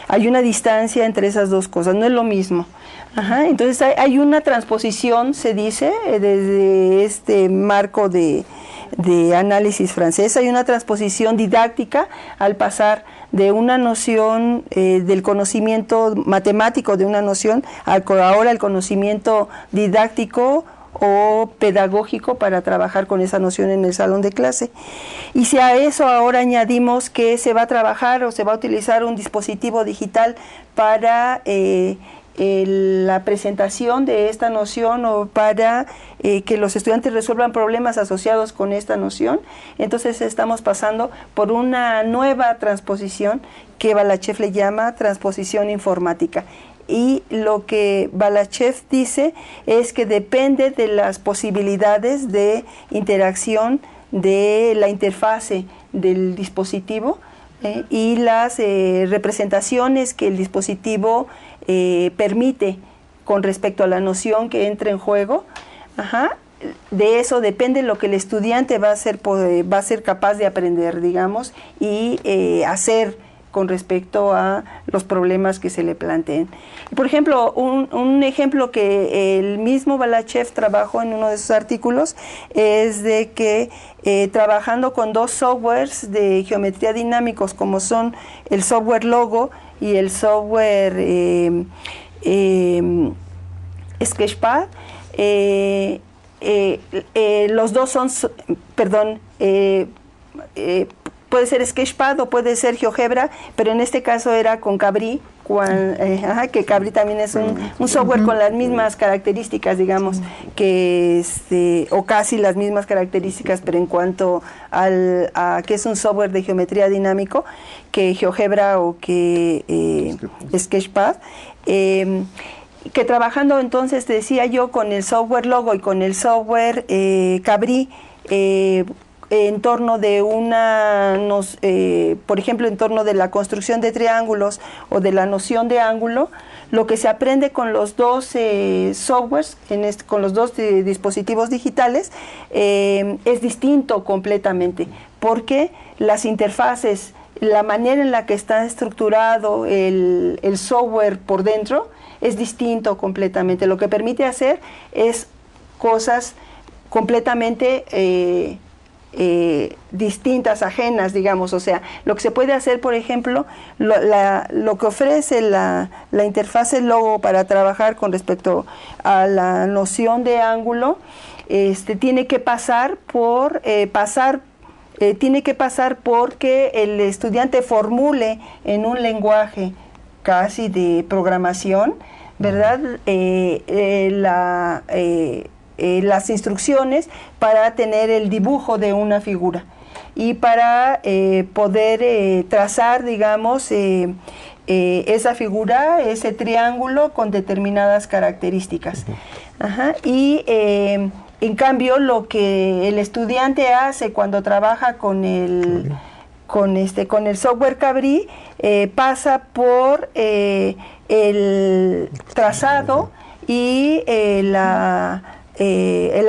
Hay una distancia entre esas dos cosas, no es lo mismo. Ajá, entonces hay una transposición, se dice, desde este marco de análisis francés, hay una transposición didáctica al pasar de una noción del conocimiento matemático de una noción a ahora el conocimiento didáctico o pedagógico para trabajar con esa noción en el salón de clase. Y si a eso ahora añadimos que se va a trabajar o se va a utilizar un dispositivo digital para la presentación de esta noción o para que los estudiantes resuelvan problemas asociados con esta noción, entonces estamos pasando por una nueva transposición que Balachev le llama transposición informática. Y lo que Balachev dice es que depende de las posibilidades de interacción de la interfase del dispositivo y las representaciones que el dispositivo permite con respecto a la noción que entra en juego. Ajá. De eso depende lo que el estudiante va a ser capaz de aprender, digamos, y hacer con respecto a los problemas que se le planteen. Por ejemplo, un ejemplo que el mismo Balachev trabajó en uno de sus artículos es de que trabajando con dos softwares de geometría dinámicos, como son el software Logo y el software Sketchpad, los dos son, puede ser Sketchpad o puede ser GeoGebra, pero en este caso era con Cabri, que Cabri también es un software con las mismas características, digamos, que o casi las mismas características, pero en cuanto a que es un software de geometría dinámico, que GeoGebra o que Sketchpad. Que trabajando entonces, te decía yo, con el software Logo y con el software Cabri, en torno de por ejemplo, en torno de la construcción de triángulos o de la noción de ángulo, lo que se aprende con los dos softwares, con los dos dispositivos digitales, es distinto completamente, porque las interfaces, la manera en la que está estructurado el software por dentro, es distinto completamente. Lo que permite hacer es cosas completamente distintas, ajenas, digamos. O sea, lo que se puede hacer, por ejemplo, lo que ofrece la interfase Logo para trabajar con respecto a la noción de ángulo, tiene que pasar porque el estudiante formule en un lenguaje casi de programación, ¿verdad? Las instrucciones para tener el dibujo de una figura y para poder trazar, digamos, esa figura, ese triángulo con determinadas características. Ajá. Y en cambio, lo que el estudiante hace cuando trabaja con con el software Cabri, pasa por el trazado y el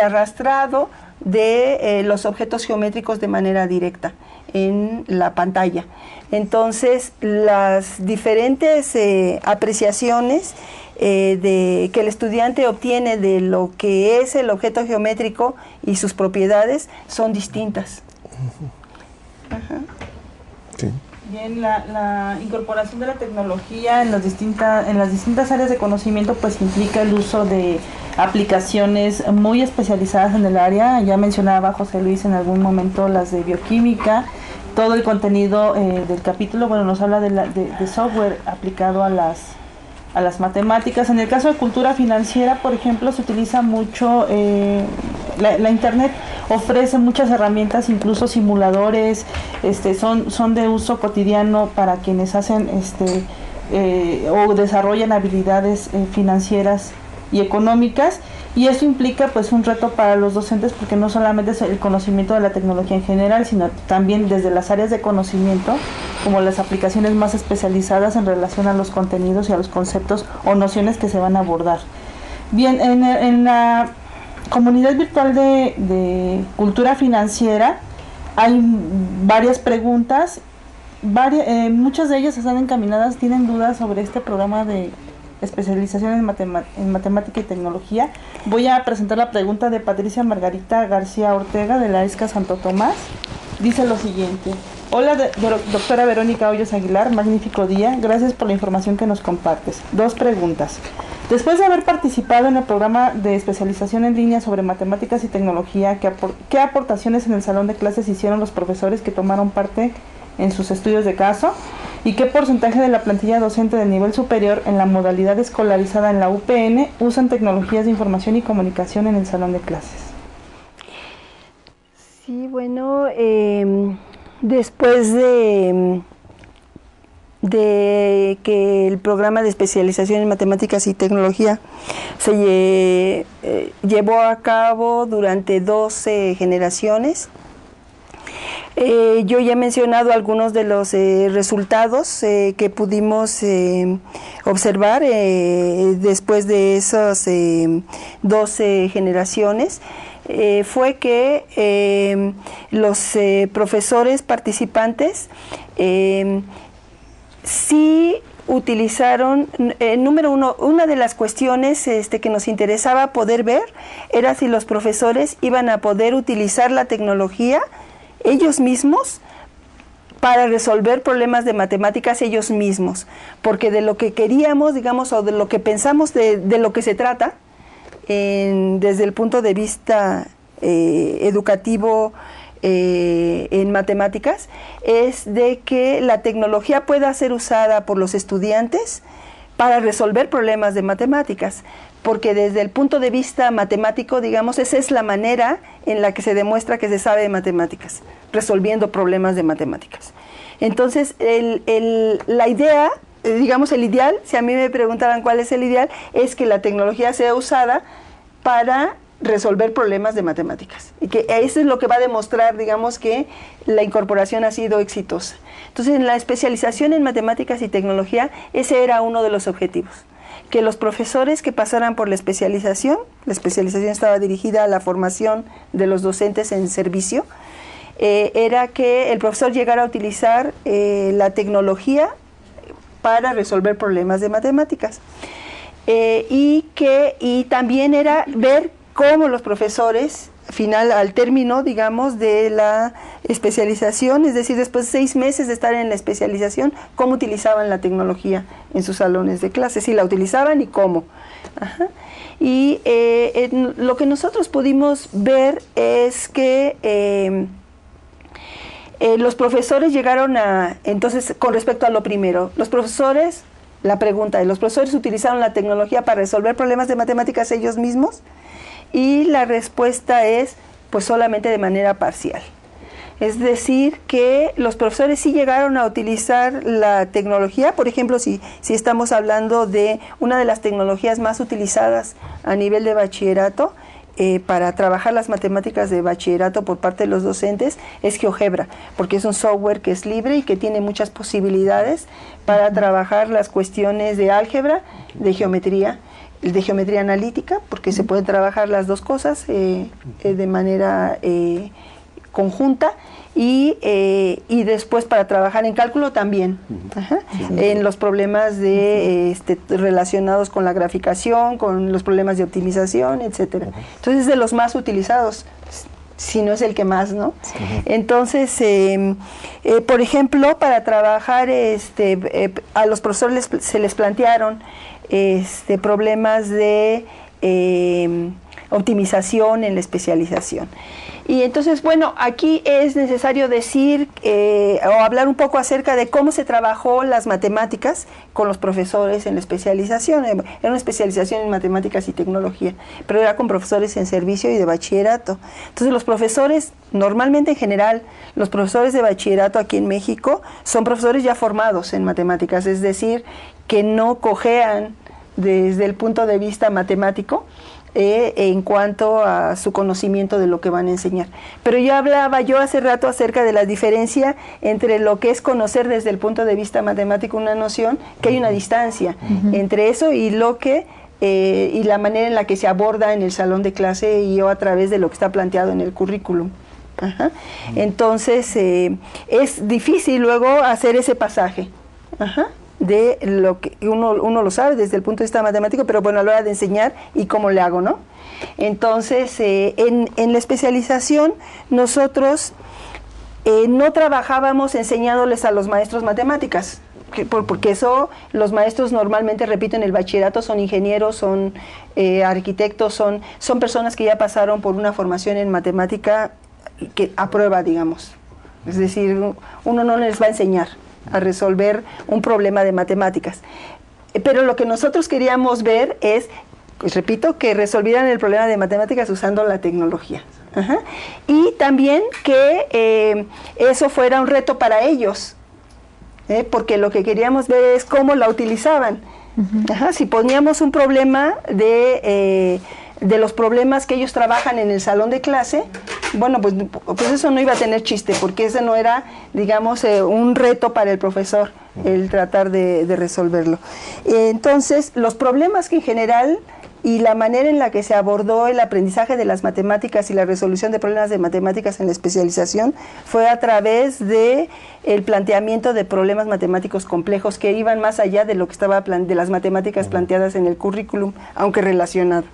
arrastrado de los objetos geométricos de manera directa en la pantalla. Entonces, las diferentes apreciaciones que el estudiante obtiene de lo que es el objeto geométrico y sus propiedades son distintas. Ajá. Sí. Bien, la incorporación de la tecnología en las distintas áreas de conocimiento pues implica el uso de aplicaciones muy especializadas en el área. Ya mencionaba José Luis en algún momento las de bioquímica. Todo el contenido del capítulo, bueno, nos habla de software aplicado a las matemáticas. En el caso de cultura financiera, por ejemplo, se utiliza mucho, la Internet ofrece muchas herramientas, incluso simuladores, son de uso cotidiano para quienes hacen o desarrollan habilidades financieras y económicas, y eso implica pues un reto para los docentes, porque no solamente es el conocimiento de la tecnología en general, sino también desde las áreas de conocimiento, como las aplicaciones más especializadas en relación a los contenidos y a los conceptos o nociones que se van a abordar. Bien, en la comunidad virtual de cultura financiera hay varias preguntas, muchas de ellas están encaminadas, tienen dudas sobre este programa de especialización en matemática y tecnología. Voy a presentar la pregunta de Patricia Margarita García Ortega de la ESCA Santo Tomás. Dice lo siguiente: hola doctora Verónica Hoyos Aguilar, magnífico día, gracias por la información que nos compartes. Dos preguntas. Después de haber participado en el programa de especialización en línea sobre matemáticas y tecnología, ¿qué aportaciones en el salón de clases hicieron los profesores que tomaron parte en sus estudios de caso? ¿Y qué porcentaje de la plantilla docente de nivel superior en la modalidad escolarizada en la UPN usan tecnologías de información y comunicación en el salón de clases? Sí, bueno, después de que el programa de especialización en matemáticas y tecnología se llevó a cabo durante 12 generaciones, yo ya he mencionado algunos de los resultados que pudimos observar después de esas 12 generaciones. Fue que los profesores participantes sí utilizaron, número uno, una de las cuestiones que nos interesaba poder ver era si los profesores iban a poder utilizar la tecnología ellos mismos para resolver problemas de matemáticas ellos mismos, porque de lo que queríamos, digamos, o de lo que pensamos de lo que se trata, desde el punto de vista educativo en matemáticas, es de que la tecnología pueda ser usada por los estudiantes para resolver problemas de matemáticas, porque desde el punto de vista matemático, digamos, esa es la manera en la que se demuestra que se sabe de matemáticas, resolviendo problemas de matemáticas. Entonces, la idea, digamos, el ideal, si a mí me preguntaran cuál es el ideal, es que la tecnología sea usada para resolver problemas de matemáticas, y que eso es lo que va a demostrar, digamos, que la incorporación ha sido exitosa. Entonces, en la especialización en matemáticas y tecnología, ese era uno de los objetivos, que los profesores que pasaran por la especialización estaba dirigida a la formación de los docentes en servicio, era que el profesor llegara a utilizar la tecnología para resolver problemas de matemáticas, y también era ver cómo los profesores, al término, digamos, de la especialización, es decir, después de 6 meses de estar en la especialización, cómo utilizaban la tecnología en sus salones de clases, si la utilizaban y cómo. Ajá. Y lo que nosotros pudimos ver es que los profesores llegaron entonces, con respecto a lo primero, los profesores utilizaron la tecnología para resolver problemas de matemáticas ellos mismos, y la respuesta es, pues, solamente de manera parcial. Es decir, que los profesores sí llegaron a utilizar la tecnología. Por ejemplo, si estamos hablando de una de las tecnologías más utilizadas a nivel de bachillerato, para trabajar las matemáticas de bachillerato por parte de los docentes es GeoGebra, porque es un software que es libre y que tiene muchas posibilidades para trabajar las cuestiones de álgebra, de geometría analítica, porque se pueden trabajar las dos cosas de manera conjunta, y después para trabajar en cálculo también, en los problemas relacionados con la graficación, con los problemas de optimización, etcétera. Entonces es de los más utilizados, si no es el que más, ¿no? Entonces, por ejemplo, para trabajar, a los profesores se les plantearon problemas de optimización en la especialización. Y entonces, bueno, aquí es necesario decir o hablar un poco acerca de cómo se trabajó las matemáticas con los profesores en la especialización. Era una especialización en matemáticas y tecnología, pero era con profesores en servicio y de bachillerato. Entonces los profesores, normalmente en general, los profesores de bachillerato aquí en México son profesores ya formados en matemáticas, es decir, que no cojean desde el punto de vista matemático, en cuanto a su conocimiento de lo que van a enseñar. Pero yo hablaba hace rato acerca de la diferencia entre lo que es conocer desde el punto de vista matemático una noción, que hay una distancia entre eso y lo que y la manera en la que se aborda en el salón de clase y o a través de lo que está planteado en el currículum. Entonces es difícil luego hacer ese pasaje. De lo que uno lo sabe desde el punto de vista matemático, pero bueno, a la hora de enseñar y cómo le hago, ¿no? Entonces, en la especialización, nosotros no trabajábamos enseñándoles a los maestros matemáticas, porque eso, los maestros normalmente, repito, en el bachillerato son ingenieros, son arquitectos, son personas que ya pasaron por una formación en matemática que a prueba, digamos. Es decir, uno no les va a enseñar a resolver un problema de matemáticas. Pero lo que nosotros queríamos ver es, pues repito, que resolvieran el problema de matemáticas usando la tecnología. Y también que eso fuera un reto para ellos, porque lo que queríamos ver es cómo la utilizaban. Si poníamos un problema de los problemas que ellos trabajan en el salón de clase, bueno, pues eso no iba a tener chiste, porque ese no era, digamos, un reto para el profesor, el tratar de resolverlo. Entonces, los problemas que en general y la manera en la que se abordó el aprendizaje de las matemáticas y la resolución de problemas de matemáticas en la especialización fue a través de el planteamiento de problemas matemáticos complejos que iban más allá de lo que estaba de las matemáticas planteadas en el currículum, aunque relacionado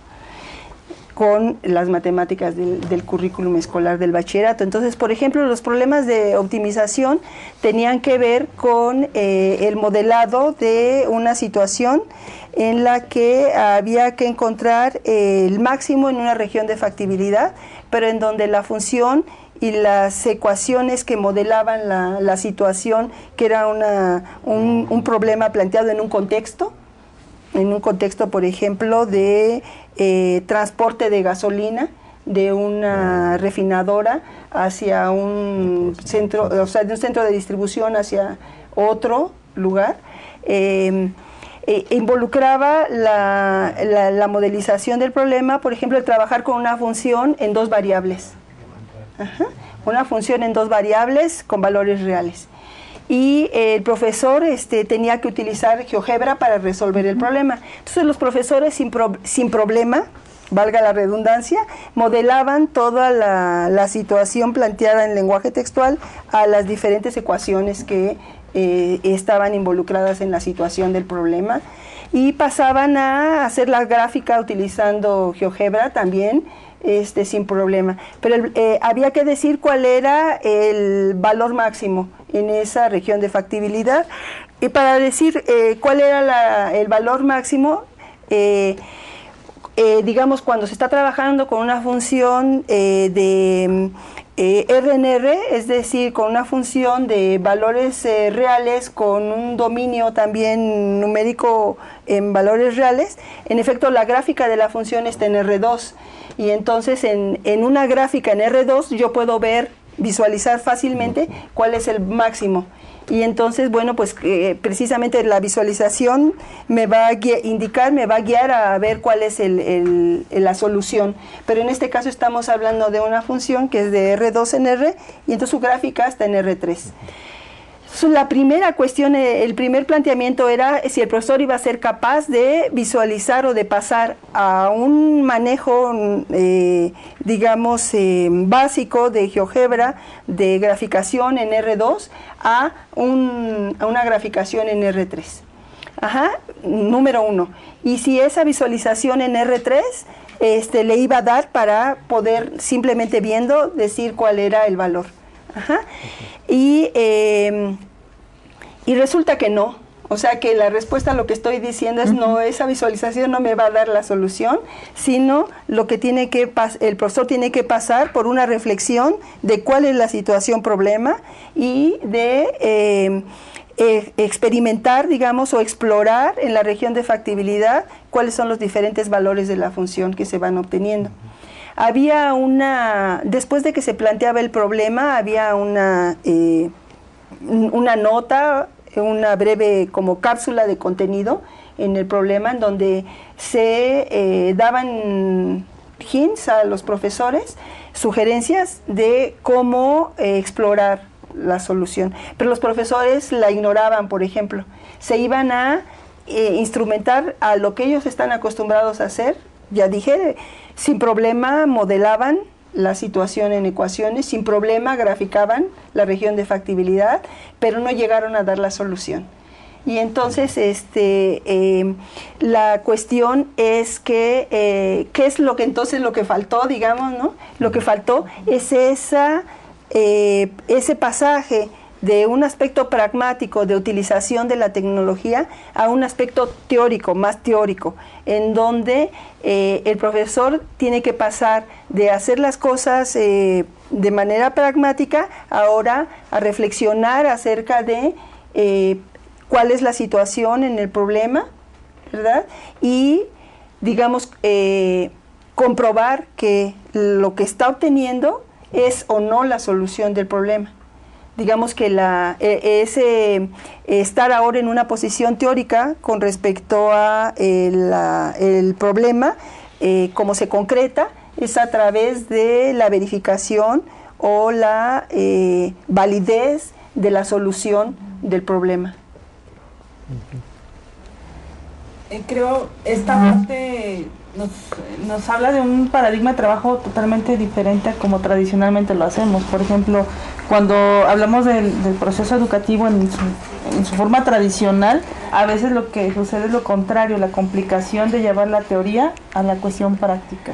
con las matemáticas del currículum escolar del bachillerato. Entonces, por ejemplo, los problemas de optimización tenían que ver con el modelado de una situación en la que había que encontrar el máximo en una región de factibilidad, pero en donde la función y las ecuaciones que modelaban la situación, que era un problema planteado en un contexto, por ejemplo, de transporte de gasolina de una refinadora hacia un centro, o sea, de un centro de distribución hacia otro lugar, involucraba la modelización del problema, por ejemplo, el trabajar con una función en dos variables. Una función en dos variables con valores reales. Y el profesor tenía que utilizar GeoGebra para resolver el problema. Entonces los profesores sin problema, valga la redundancia, modelaban toda la situación planteada en lenguaje textual a las diferentes ecuaciones que estaban involucradas en la situación del problema, y pasaban a hacer la gráfica utilizando GeoGebra también, sin problema. Pero había que decir cuál era el valor máximo en esa región de factibilidad, y para decir cuál era el valor máximo, digamos, cuando se está trabajando con una función de RNR, es decir, con una función de valores reales, con un dominio también numérico en valores reales, en efecto la gráfica de la función está en R2, y entonces en una gráfica en R2 yo puedo visualizar fácilmente cuál es el máximo. Y entonces, bueno, pues precisamente la visualización me va a indicar, me va a guiar a ver cuál es la solución. Pero en este caso estamos hablando de una función que es de R2 en R, y entonces su gráfica está en R3. La primera cuestión, el primer planteamiento era si el profesor iba a ser capaz de visualizar o de pasar a un manejo, digamos, básico de GeoGebra, de graficación en R2, a una graficación en R3. Ajá, número 1. Y si esa visualización en R3 le iba a dar para poder, simplemente viendo, decir cuál era el valor. Ajá. Y resulta que no, o sea que la respuesta a lo que estoy diciendo es no, esa visualización no me va a dar la solución, sino lo que tiene que el profesor tiene que pasar por una reflexión de cuál es la situación problema y de experimentar, digamos, o explorar en la región de factibilidad cuáles son los diferentes valores de la función que se van obteniendo. Había después de que se planteaba el problema, había una nota, una breve como cápsula de contenido en el problema, en donde se daban hints a los profesores, sugerencias de cómo explorar la solución. Pero los profesores la ignoraban, por ejemplo. Se iban a instrumentar a lo que ellos están acostumbrados a hacer. Ya dije, sin problema modelaban la situación en ecuaciones, sin problema graficaban la región de factibilidad, pero no llegaron a dar la solución. Y entonces la cuestión es que, ¿qué es lo que entonces lo que faltó, digamos, ¿no? Lo que faltó es ese pasaje de un aspecto pragmático de utilización de la tecnología a un aspecto teórico, más teórico, en donde el profesor tiene que pasar de hacer las cosas de manera pragmática ahora a reflexionar acerca de cuál es la situación en el problema, ¿verdad? Y, digamos, comprobar que lo que está obteniendo es o no la solución del problema. Digamos que estar ahora en una posición teórica con respecto a el problema, cómo se concreta, es a través de la verificación o la validez de la solución del problema. Creo esta parte nos habla de un paradigma de trabajo totalmente diferente a como tradicionalmente lo hacemos. Por ejemplo, cuando hablamos del proceso educativo en su forma tradicional, a veces lo que sucede es lo contrario, la complicación de llevar la teoría a la cuestión práctica.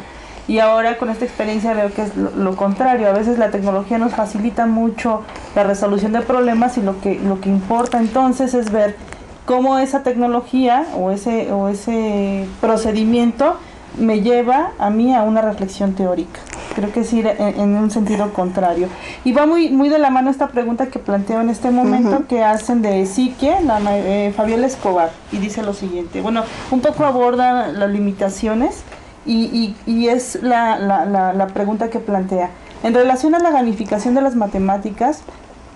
Y ahora con esta experiencia veo que es lo contrario. A veces la tecnología nos facilita mucho la resolución de problemas y lo que importa entonces es ver cómo esa tecnología o ese procedimiento me lleva a mí a una reflexión teórica. Creo que es ir en un sentido contrario. Y va muy de la mano esta pregunta que planteo en este momento, que hacen de Psique, Fabiola Escobar, y dice lo siguiente. Bueno, un poco aborda las limitaciones y es la pregunta que plantea. En relación a la gamificación de las matemáticas,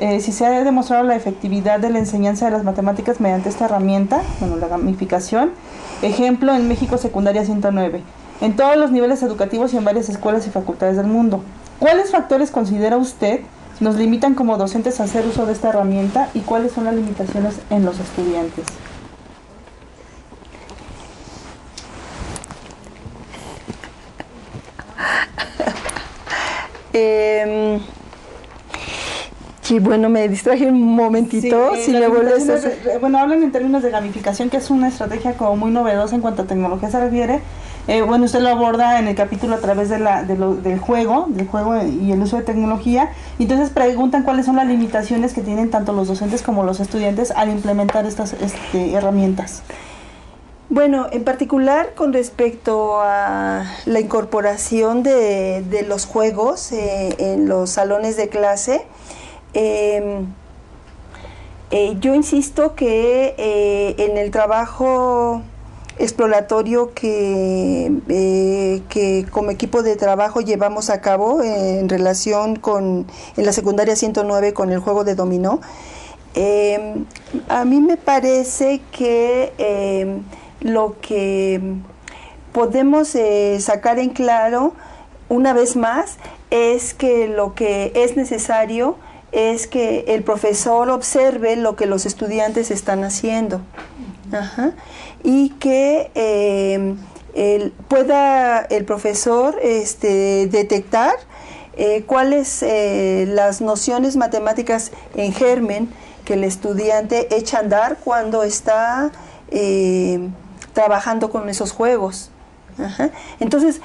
si se ha demostrado la efectividad de la enseñanza de las matemáticas mediante esta herramienta, bueno, la gamificación. Ejemplo, en México Secundaria 109, en todos los niveles educativos y en varias escuelas y facultades del mundo. ¿Cuáles factores considera usted nos limitan como docentes a hacer uso de esta herramienta y cuáles son las limitaciones en los estudiantes? Sí, bueno, me distraje un momentito, sí, si me vuelves a hacer... Bueno, hablan en términos de gamificación, que es una estrategia como muy novedosa en cuanto a tecnología se refiere. Bueno, usted lo aborda en el capítulo a través del juego y el uso de tecnología. Y entonces preguntan cuáles son las limitaciones que tienen tanto los docentes como los estudiantes al implementar estas herramientas. Bueno, en particular con respecto a la incorporación de los juegos en los salones de clase, yo insisto que en el trabajo exploratorio que como equipo de trabajo llevamos a cabo en relación en la secundaria 109 con el juego de dominó, A mí me parece que lo que podemos sacar en claro una vez más es que lo que es necesario es que el profesor observe lo que los estudiantes están haciendo. Ajá. Y que pueda el profesor detectar cuáles las nociones matemáticas en germen que el estudiante echa a andar cuando está trabajando con esos juegos. Ajá. Entonces,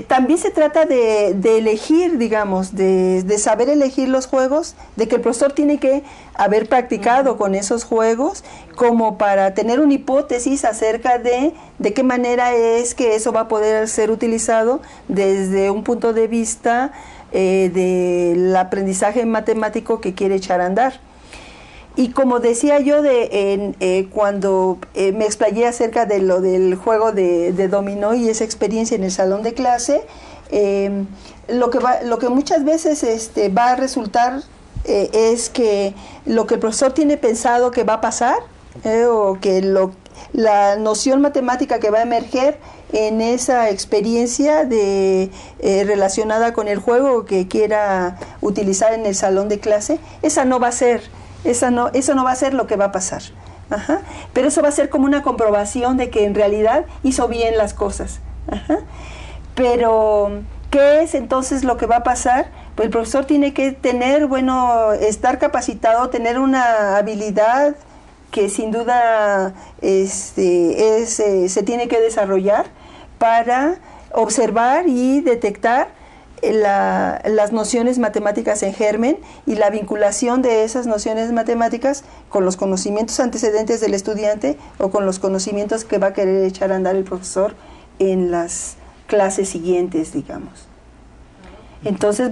también se trata de elegir, digamos, de saber elegir los juegos, de que el profesor tiene que haber practicado con esos juegos como para tener una hipótesis acerca de qué manera es que eso va a poder ser utilizado desde un punto de vista del aprendizaje matemático que quiere echar a andar. Y como decía yo cuando me explayé acerca de lo del juego de dominó y esa experiencia en el salón de clase, lo que muchas veces va a resultar es que lo que el profesor tiene pensado que va a pasar, o que la noción matemática que va a emerger en esa experiencia relacionada con el juego que quiera utilizar en el salón de clase, esa no va a ser. Eso no va a ser lo que va a pasar. Ajá. Pero eso va a ser como una comprobación de que en realidad hizo bien las cosas. Ajá. Pero, ¿qué es entonces lo que va a pasar? Pues el profesor tiene que tener, estar capacitado, tener una habilidad que sin duda se tiene que desarrollar para observar y detectar las nociones matemáticas en germen y la vinculación de esas nociones matemáticas con los conocimientos antecedentes del estudiante o con los conocimientos que va a querer echar a andar el profesor en las clases siguientes, digamos. Entonces,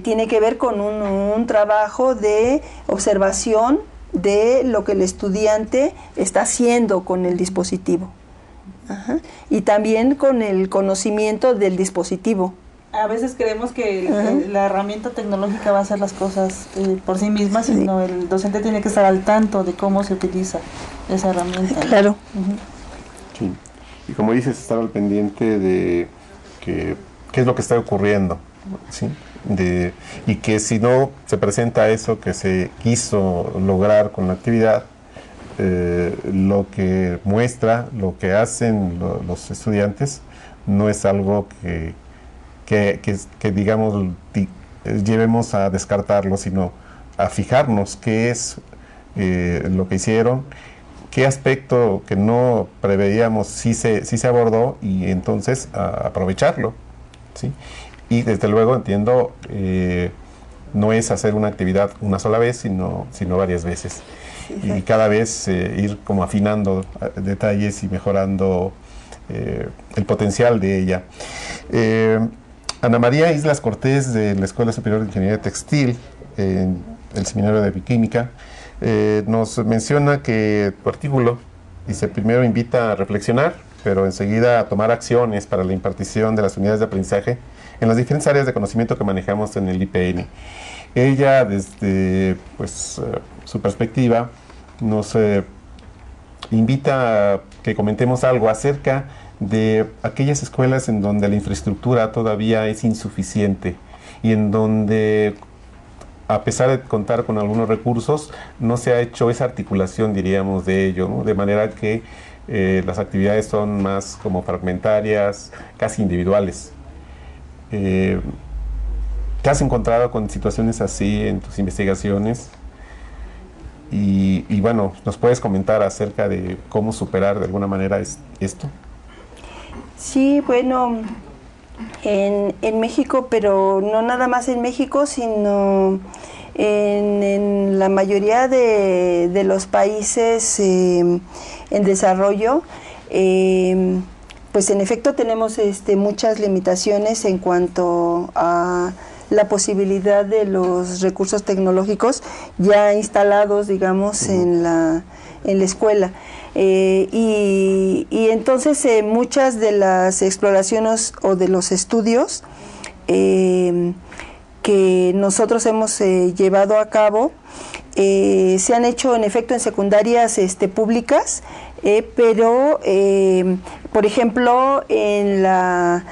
tiene que ver con un trabajo de observación de lo que el estudiante está haciendo con el dispositivo. Ajá. Y también con el conocimiento del dispositivo. A veces creemos que la herramienta tecnológica va a hacer las cosas por sí misma, sino el docente tiene que estar al tanto de cómo se utiliza esa herramienta. Claro. Sí. Y como dices, estar al pendiente de qué es lo que está ocurriendo, ¿sí? Y que si no se presenta eso que se quiso lograr con la actividad, lo que muestra, lo que hacen los estudiantes, no es algo que digamos llevemos a descartarlo, sino a fijarnos qué es lo que hicieron, qué aspecto que no preveíamos sí se abordó, y entonces aprovecharlo, ¿sí? Y desde luego entiendo, no es hacer una actividad una sola vez, sino varias veces, y cada vez ir como afinando detalles y mejorando el potencial de ella. Ana María Islas Cortés, de la Escuela Superior de Ingeniería Textil, en el Seminario de Bioquímica, nos menciona que tu artículo dice: primero invita a reflexionar, pero enseguida a tomar acciones para la impartición de las unidades de aprendizaje en las diferentes áreas de conocimiento que manejamos en el IPN. Ella, desde su perspectiva, nos invita a que comentemos algo acerca de aquellas escuelas en donde la infraestructura todavía es insuficiente y en donde, a pesar de contar con algunos recursos, no se ha hecho esa articulación, diríamos, de ello, ¿no? De manera que las actividades son más como fragmentarias, casi individuales. ¿Te has encontrado con situaciones así en tus investigaciones? Y ¿nos puedes comentar acerca de cómo superar de alguna manera esto? Sí, en México, pero no nada más en México, sino en la mayoría de los países en desarrollo, pues en efecto tenemos muchas limitaciones en cuanto a la posibilidad de los recursos tecnológicos ya instalados, digamos, en la escuela. Y entonces muchas de las exploraciones o de los estudios que nosotros hemos llevado a cabo se han hecho en efecto en secundarias públicas, pero por ejemplo en la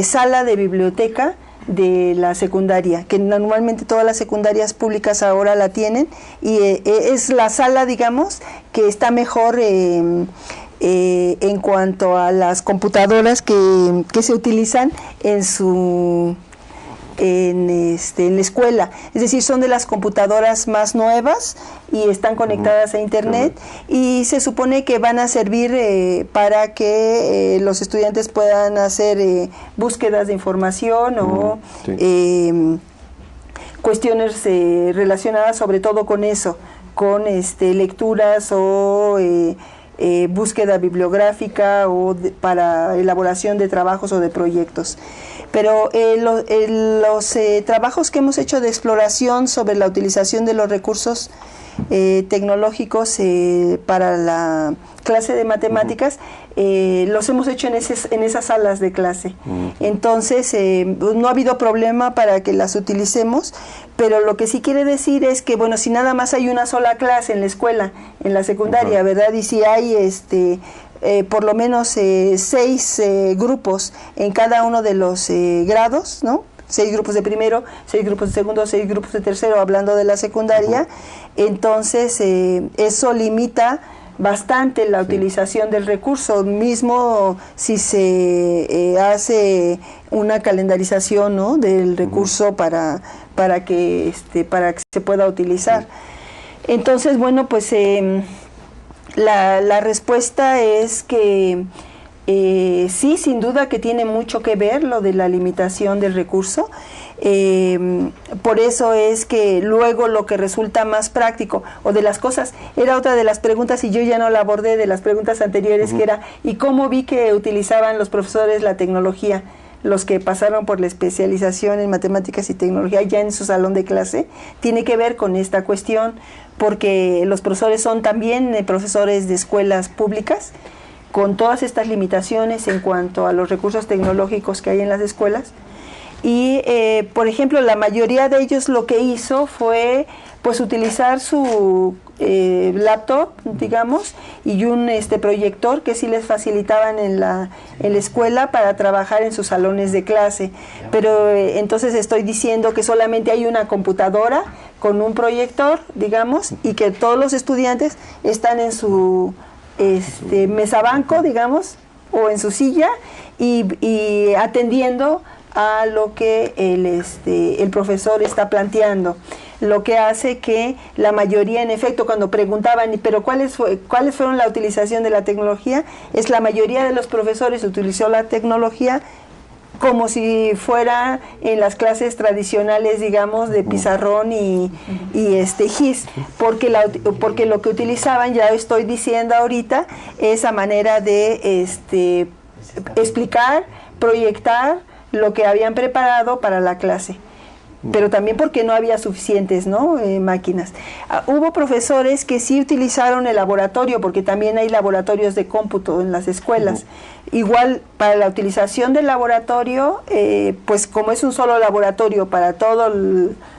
sala de biblioteca de la secundaria, que normalmente todas las secundarias públicas ahora la tienen, y es la sala, digamos, que está mejor en cuanto a las computadoras que se utilizan en la escuela. Es decir, son de las computadoras más nuevas y están conectadas a internet, y se supone que van a servir para que los estudiantes puedan hacer búsquedas de información o cuestiones relacionadas sobre todo con eso, con lecturas o búsqueda bibliográfica o para elaboración de trabajos o de proyectos. Pero los trabajos que hemos hecho de exploración sobre la utilización de los recursos tecnológicos para la clase de matemáticas, los hemos hecho en esas salas de clase. Entonces, no ha habido problema para que las utilicemos, pero lo que sí quiere decir es que, bueno, si nada más hay una sola clase en la escuela, en la secundaria, ¿verdad? Y si hay por lo menos 6 grupos en cada uno de los grados, ¿no? 6 grupos de primero, 6 grupos de segundo, 6 grupos de tercero, hablando de la secundaria. Entonces eso limita bastante la utilización del recurso, mismo si se hace una calendarización, ¿no?, del recurso para que se pueda utilizar. Entonces, bueno, pues la respuesta es que sí, sin duda que tiene mucho que ver lo de la limitación del recurso. Por eso es que luego lo que resulta más práctico, o de las cosas, era otra de las preguntas, y yo ya no la abordé de las preguntas anteriores, que era, ¿y cómo vi que utilizaban los profesores la tecnología? Los que pasaron por la especialización en matemáticas y tecnología ya en su salón de clase, tiene que ver con esta cuestión, porque los profesores son también profesores de escuelas públicas, con todas estas limitaciones en cuanto a los recursos tecnológicos que hay en las escuelas. Y, por ejemplo, la mayoría de ellos lo que hizo fue pues utilizar su laptop, digamos, y un proyector que sí les facilitaban en la escuela para trabajar en sus salones de clase. Pero entonces estoy diciendo que solamente hay una computadora con un proyector, digamos, y que todos los estudiantes están en su mesabanco, digamos, o en su silla, y atendiendo a lo que el profesor está planteando, lo que hace que la mayoría, en efecto, cuando preguntaban, pero ¿cuáles fueron la utilización de la tecnología?, es la mayoría de los profesores utilizó la tecnología como si fuera en las clases tradicionales, digamos, de pizarrón y GIS, porque lo que utilizaban, ya estoy diciendo ahorita, esa manera de explicar, proyectar lo que habían preparado para la clase, pero también porque no había suficientes, ¿no?, máquinas. Hubo profesores que sí utilizaron el laboratorio, porque también hay laboratorios de cómputo en las escuelas. Igual, para la utilización del laboratorio, pues como es un solo laboratorio para toda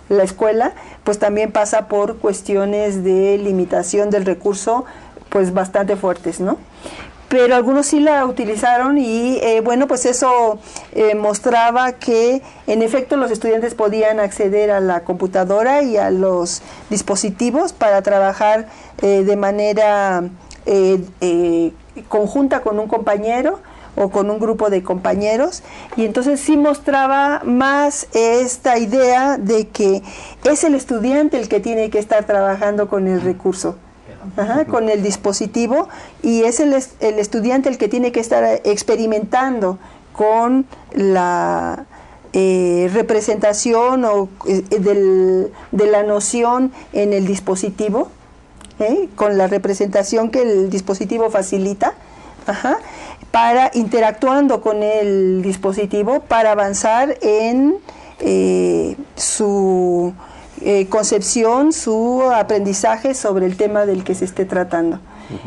la escuela, pues también pasa por cuestiones de limitación del recurso, pues bastante fuertes, ¿no? Pero algunos sí la utilizaron y bueno, pues eso mostraba que en efecto los estudiantes podían acceder a la computadora y a los dispositivos para trabajar de manera conjunta con un compañero o con un grupo de compañeros, y entonces sí mostraba más esta idea de que es el estudiante el que tiene que estar trabajando con el recurso. Con el dispositivo, y es el estudiante el que tiene que estar experimentando con la representación de la noción en el dispositivo, con la representación que el dispositivo facilita, para interactuando con el dispositivo para avanzar en su concepción, su aprendizaje sobre el tema del que se esté tratando.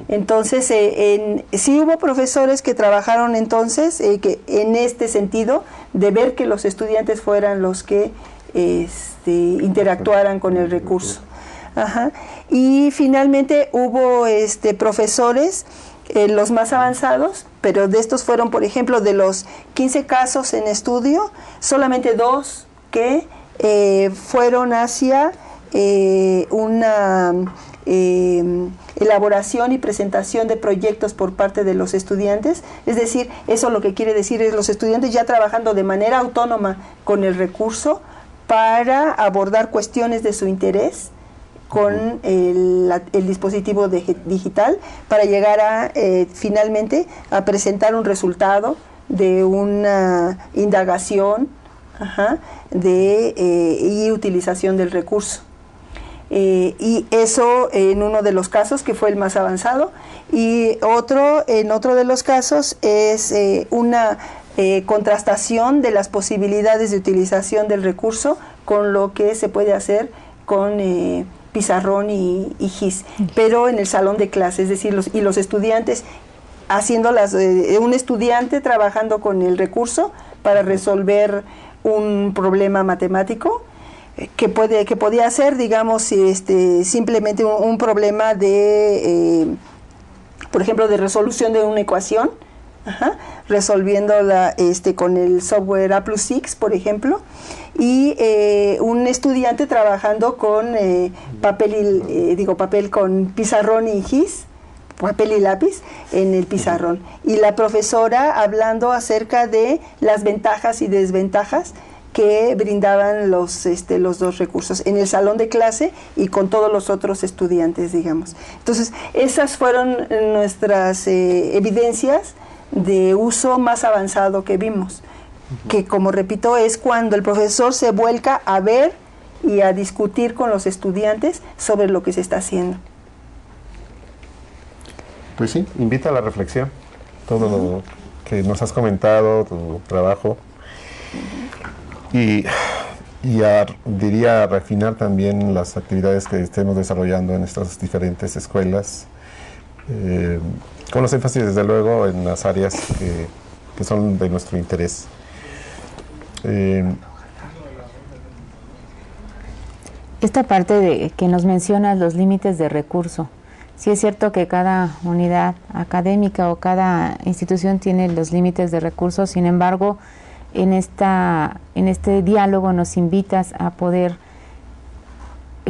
Entonces, sí hubo profesores que trabajaron entonces que en este sentido de ver que los estudiantes fueran los que interactuaran con el recurso. Ajá. Y finalmente hubo profesores, los más avanzados, pero de estos fueron, por ejemplo, de los 15 casos en estudio, solamente 2 que fueron hacia una elaboración y presentación de proyectos por parte de los estudiantes. Es decir, eso lo que quiere decir es los estudiantes ya trabajando de manera autónoma con el recurso para abordar cuestiones de su interés con el dispositivo digital, para llegar a finalmente a presentar un resultado de una indagación y utilización del recurso. Y eso en uno de los casos, que fue el más avanzado, y en otro de los casos es una contrastación de las posibilidades de utilización del recurso con lo que se puede hacer con pizarrón y GIS, pero en el salón de clases, es decir, los estudiantes haciendo un estudiante trabajando con el recurso para resolver un problema matemático que podía ser, digamos, simplemente un problema de, por ejemplo, de resolución de una ecuación, resolviéndola con el software A+X, por ejemplo, y un estudiante trabajando con papel con pizarrón y GIS, papel y lápiz en el pizarrón, y la profesora hablando acerca de las ventajas y desventajas que brindaban los dos recursos en el salón de clase y con todos los otros estudiantes, digamos. Entonces, esas fueron nuestras evidencias de uso más avanzado que vimos, que, como repito, es cuando el profesor se vuelca a ver y a discutir con los estudiantes sobre lo que se está haciendo. Pues sí, invita a la reflexión, todo lo que nos has comentado, tu trabajo, diría refinar también las actividades que estemos desarrollando en estas diferentes escuelas, con los énfasis, desde luego, en las áreas que son de nuestro interés. Esta parte de que nos mencionas los límites de recurso, sí es cierto que cada unidad académica o cada institución tiene los límites de recursos, sin embargo, en este diálogo nos invitas a poder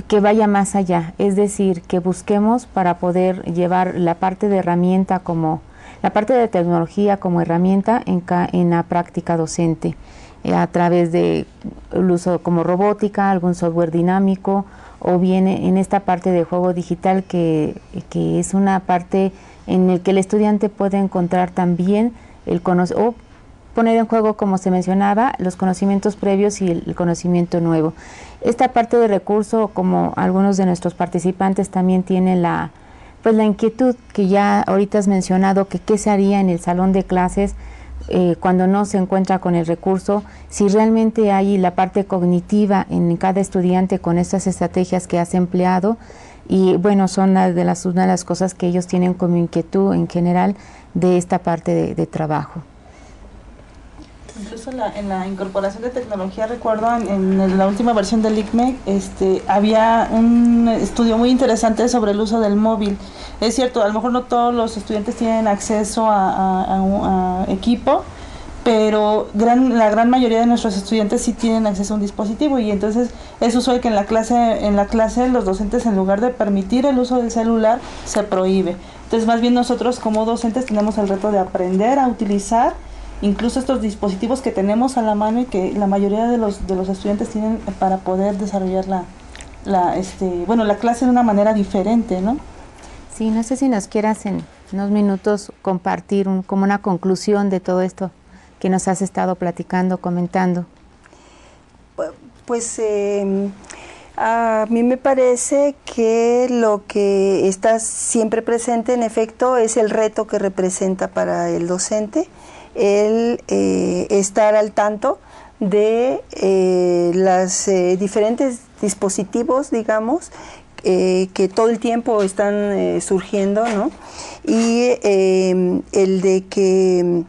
que vaya más allá, es decir, que busquemos para poder llevar la parte de herramienta como la parte de tecnología como herramienta en la práctica docente, a través de el uso como robótica, algún software dinámico, o bien en esta parte de juego digital que es una parte en el que el estudiante puede encontrar también o poner en juego, como se mencionaba, los conocimientos previos y el conocimiento nuevo. Esta parte de recurso, como algunos de nuestros participantes también tienen la inquietud que ya ahorita has mencionado, que qué se haría en el salón de clases cuando no se encuentra con el recurso, si realmente hay la parte cognitiva en cada estudiante con estas estrategias que has empleado, y bueno, son una de las cosas que ellos tienen como inquietud en general de esta parte de trabajo. Incluso en la incorporación de tecnología, recuerdo en la última versión del ICMEC, había un estudio muy interesante sobre el uso del móvil. Es cierto, a lo mejor no todos los estudiantes tienen acceso a equipo, pero la gran mayoría de nuestros estudiantes sí tienen acceso a un dispositivo, y entonces es usual que en la clase los docentes, en lugar de permitir el uso del celular, se prohíbe. Entonces, más bien nosotros como docentes tenemos el reto de aprender a utilizar incluso estos dispositivos que tenemos a la mano y que la mayoría de los estudiantes tienen para poder desarrollar la clase de una manera diferente, ¿no? Sí, no sé si nos quieras en unos minutos compartir como una conclusión de todo esto que nos has estado platicando, comentando. Pues a mí me parece que lo que está siempre presente, en efecto, es el reto que representa para el docente el estar al tanto de los diferentes dispositivos, digamos, que todo el tiempo están surgiendo, ¿no? Y el de que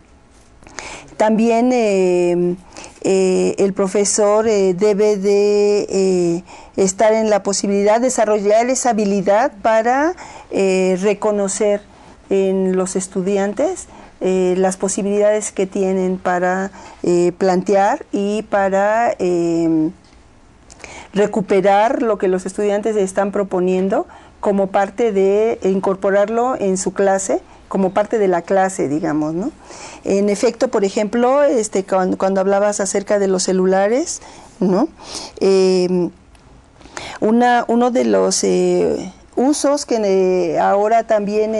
también el profesor debe de estar en la posibilidad de desarrollar esa habilidad para reconocer en los estudiantes las posibilidades que tienen para plantear y para recuperar lo que los estudiantes están proponiendo como parte de incorporarlo en su clase, como parte de la clase, digamos, ¿no? En efecto, por ejemplo, cuando hablabas acerca de los celulares, ¿no? Uno de los usos que ahora también,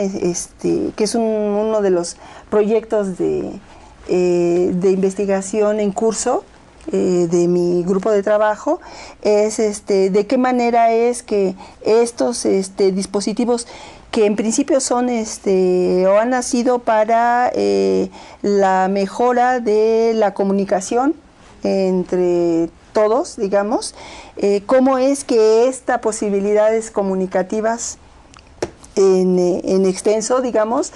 que es uno de los proyectos de investigación en curso, de mi grupo de trabajo, es de qué manera es que estos dispositivos que en principio son o han nacido para la mejora de la comunicación entre todos, digamos, cómo es que estas posibilidades comunicativas en extenso, digamos,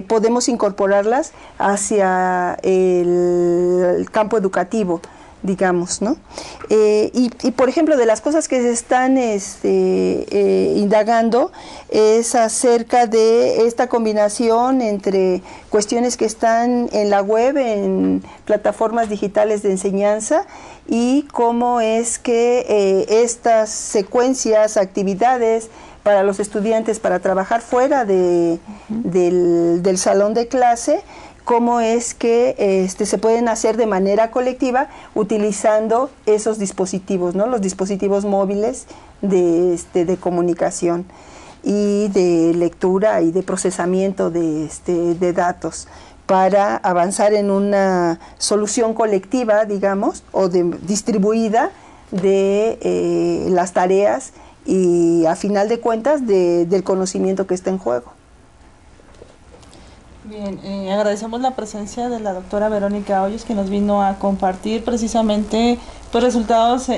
podemos incorporarlas hacia el campo educativo, digamos, ¿no? Y por ejemplo, de las cosas que se están indagando es acerca de esta combinación entre cuestiones que están en la web, en plataformas digitales de enseñanza, y cómo es que estas secuencias, actividades para los estudiantes para trabajar fuera del salón de clase, cómo es que se pueden hacer de manera colectiva utilizando esos dispositivos, ¿no? Los dispositivos móviles de comunicación y de lectura y de procesamiento de datos, para avanzar en una solución colectiva, digamos, o distribuida de las tareas y, a final de cuentas, del conocimiento que está en juego. Bien, agradecemos la presencia de la doctora Verónica Hoyos, que nos vino a compartir precisamente pues, resultados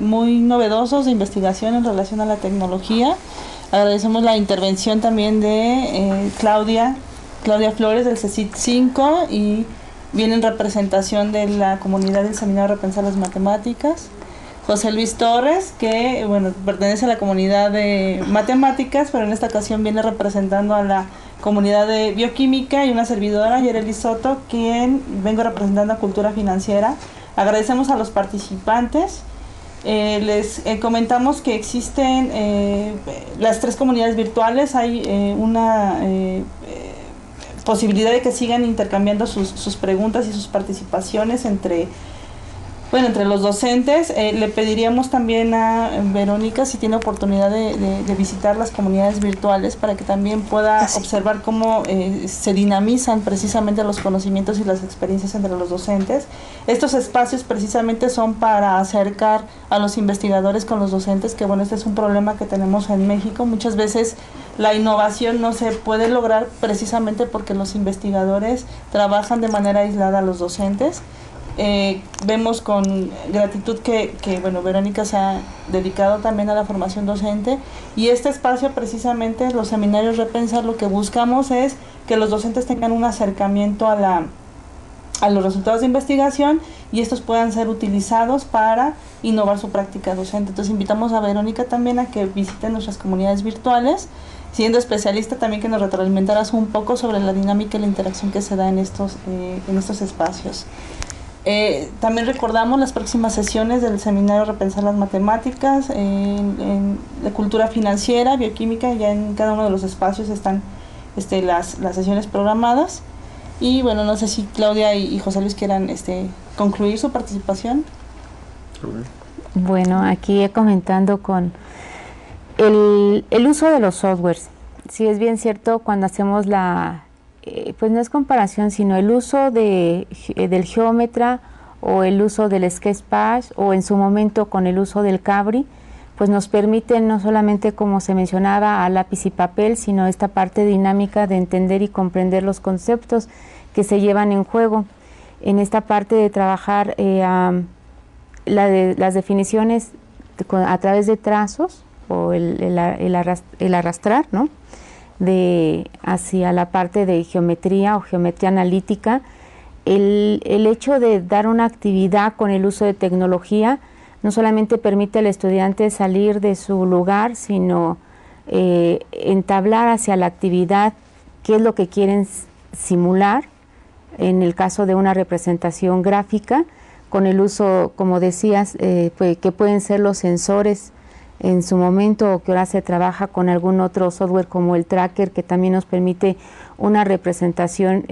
muy novedosos de investigación en relación a la tecnología. Agradecemos la intervención también de Claudia Flores del CECIT 5, y viene en representación de la comunidad del Seminario Repensar las Matemáticas. José Luis Torres, que pertenece a la comunidad de matemáticas, pero en esta ocasión viene representando a la comunidad de bioquímica, y una servidora, Yereli Soto, quien vengo representando a Cultura Financiera. Agradecemos a los participantes. Les comentamos que existen las 3 comunidades virtuales. Hay una posibilidad de que sigan intercambiando sus preguntas y sus participaciones entre los docentes. Le pediríamos también a Verónica si tiene oportunidad de visitar las comunidades virtuales, para que también pueda observar cómo se dinamizan precisamente los conocimientos y las experiencias entre los docentes. Estos espacios precisamente son para acercar a los investigadores con los docentes, que este es un problema que tenemos en México. Muchas veces la innovación no se puede lograr precisamente porque los investigadores trabajan de manera aislada a los docentes. Vemos con gratitud que Verónica se ha dedicado también a la formación docente, y este espacio, precisamente los seminarios Repensar, lo que buscamos es que los docentes tengan un acercamiento a los resultados de investigación, y estos puedan ser utilizados para innovar su práctica docente. Entonces invitamos a Verónica también a que visite nuestras comunidades virtuales, siendo especialista también, que nos retroalimentaras un poco sobre la dinámica y la interacción que se da en estos espacios. También recordamos las próximas sesiones del Seminario Repensar las Matemáticas, en de Cultura Financiera, Bioquímica. Ya en cada uno de los espacios están las sesiones programadas. Y no sé si Claudia y José Luis quieran concluir su participación. Bueno, aquí comentando con el uso de los softwares. Sí, es bien cierto, cuando hacemos pues no es comparación, sino el uso del Geometra, o el uso del Sketchpad, o en su momento con el uso del Cabri, pues nos permite no solamente, como se mencionaba, a lápiz y papel, sino esta parte dinámica de entender y comprender los conceptos que se llevan en juego. En esta parte de trabajar las definiciones a través de trazos, o el arrastrar, ¿no?, hacia la parte de geometría o geometría analítica, el hecho de dar una actividad con el uso de tecnología no solamente permite al estudiante salir de su lugar, sino entablar hacia la actividad qué es lo que quieren simular, en el caso de una representación gráfica, con el uso, como decías, que pueden ser los sensores en su momento, o que ahora se trabaja con algún otro software como el Tracker, que también nos permite una representación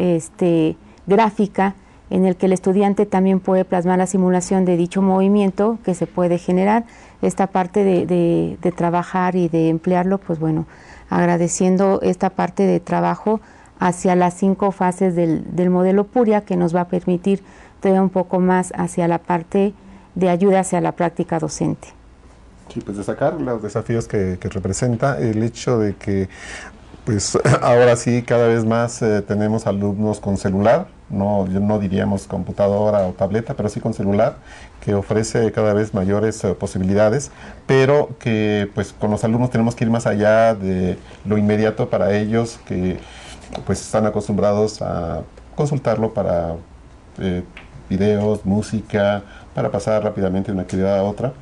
gráfica, en el que el estudiante también puede plasmar la simulación de dicho movimiento que se puede generar. Esta parte de trabajar y de emplearlo, pues bueno, agradeciendo esta parte de trabajo hacia las 5 fases del modelo Puria, que nos va a permitir todavía un poco más hacia la parte de ayuda hacia la práctica docente. Sí, pues destacar los desafíos que representa el hecho de que pues ahora sí cada vez más tenemos alumnos con celular, no diríamos computadora o tableta, pero sí con celular, que ofrece cada vez mayores posibilidades, pero que pues con los alumnos tenemos que ir más allá de lo inmediato para ellos, que pues están acostumbrados a consultarlo para videos, música, para pasar rápidamente de una actividad a otra,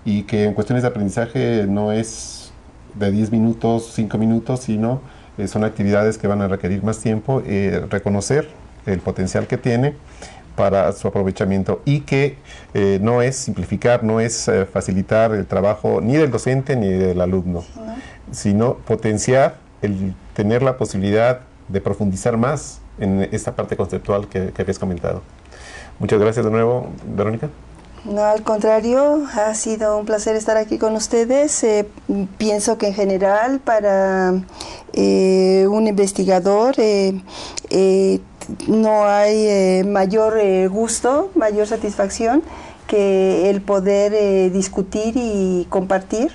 y que en cuestiones de aprendizaje no es de 10 minutos, 5 minutos, sino son actividades que van a requerir más tiempo, reconocer el potencial que tiene para su aprovechamiento, y que no es simplificar, no es facilitar el trabajo ni del docente ni del alumno, sino potenciar el tener la posibilidad de profundizar más en esta parte conceptual que habías comentado. Muchas gracias de nuevo, Verónica. No, al contrario, ha sido un placer estar aquí con ustedes. Pienso que en general para un investigador no hay mayor gusto, mayor satisfacción que el poder discutir y compartir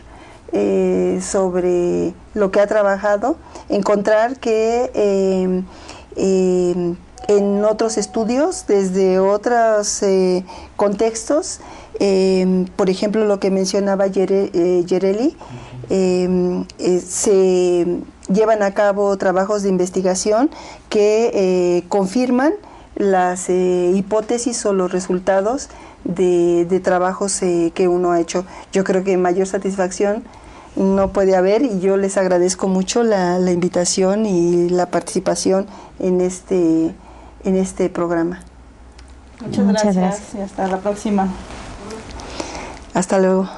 sobre lo que ha trabajado, encontrar que en otros estudios, desde otros contextos, por ejemplo, lo que mencionaba Yereli, se llevan a cabo trabajos de investigación que confirman las hipótesis o los resultados de trabajos que uno ha hecho. Yo creo que mayor satisfacción no puede haber, y yo les agradezco mucho la invitación y la participación en este programa. Muchas gracias y hasta la próxima. Hasta luego.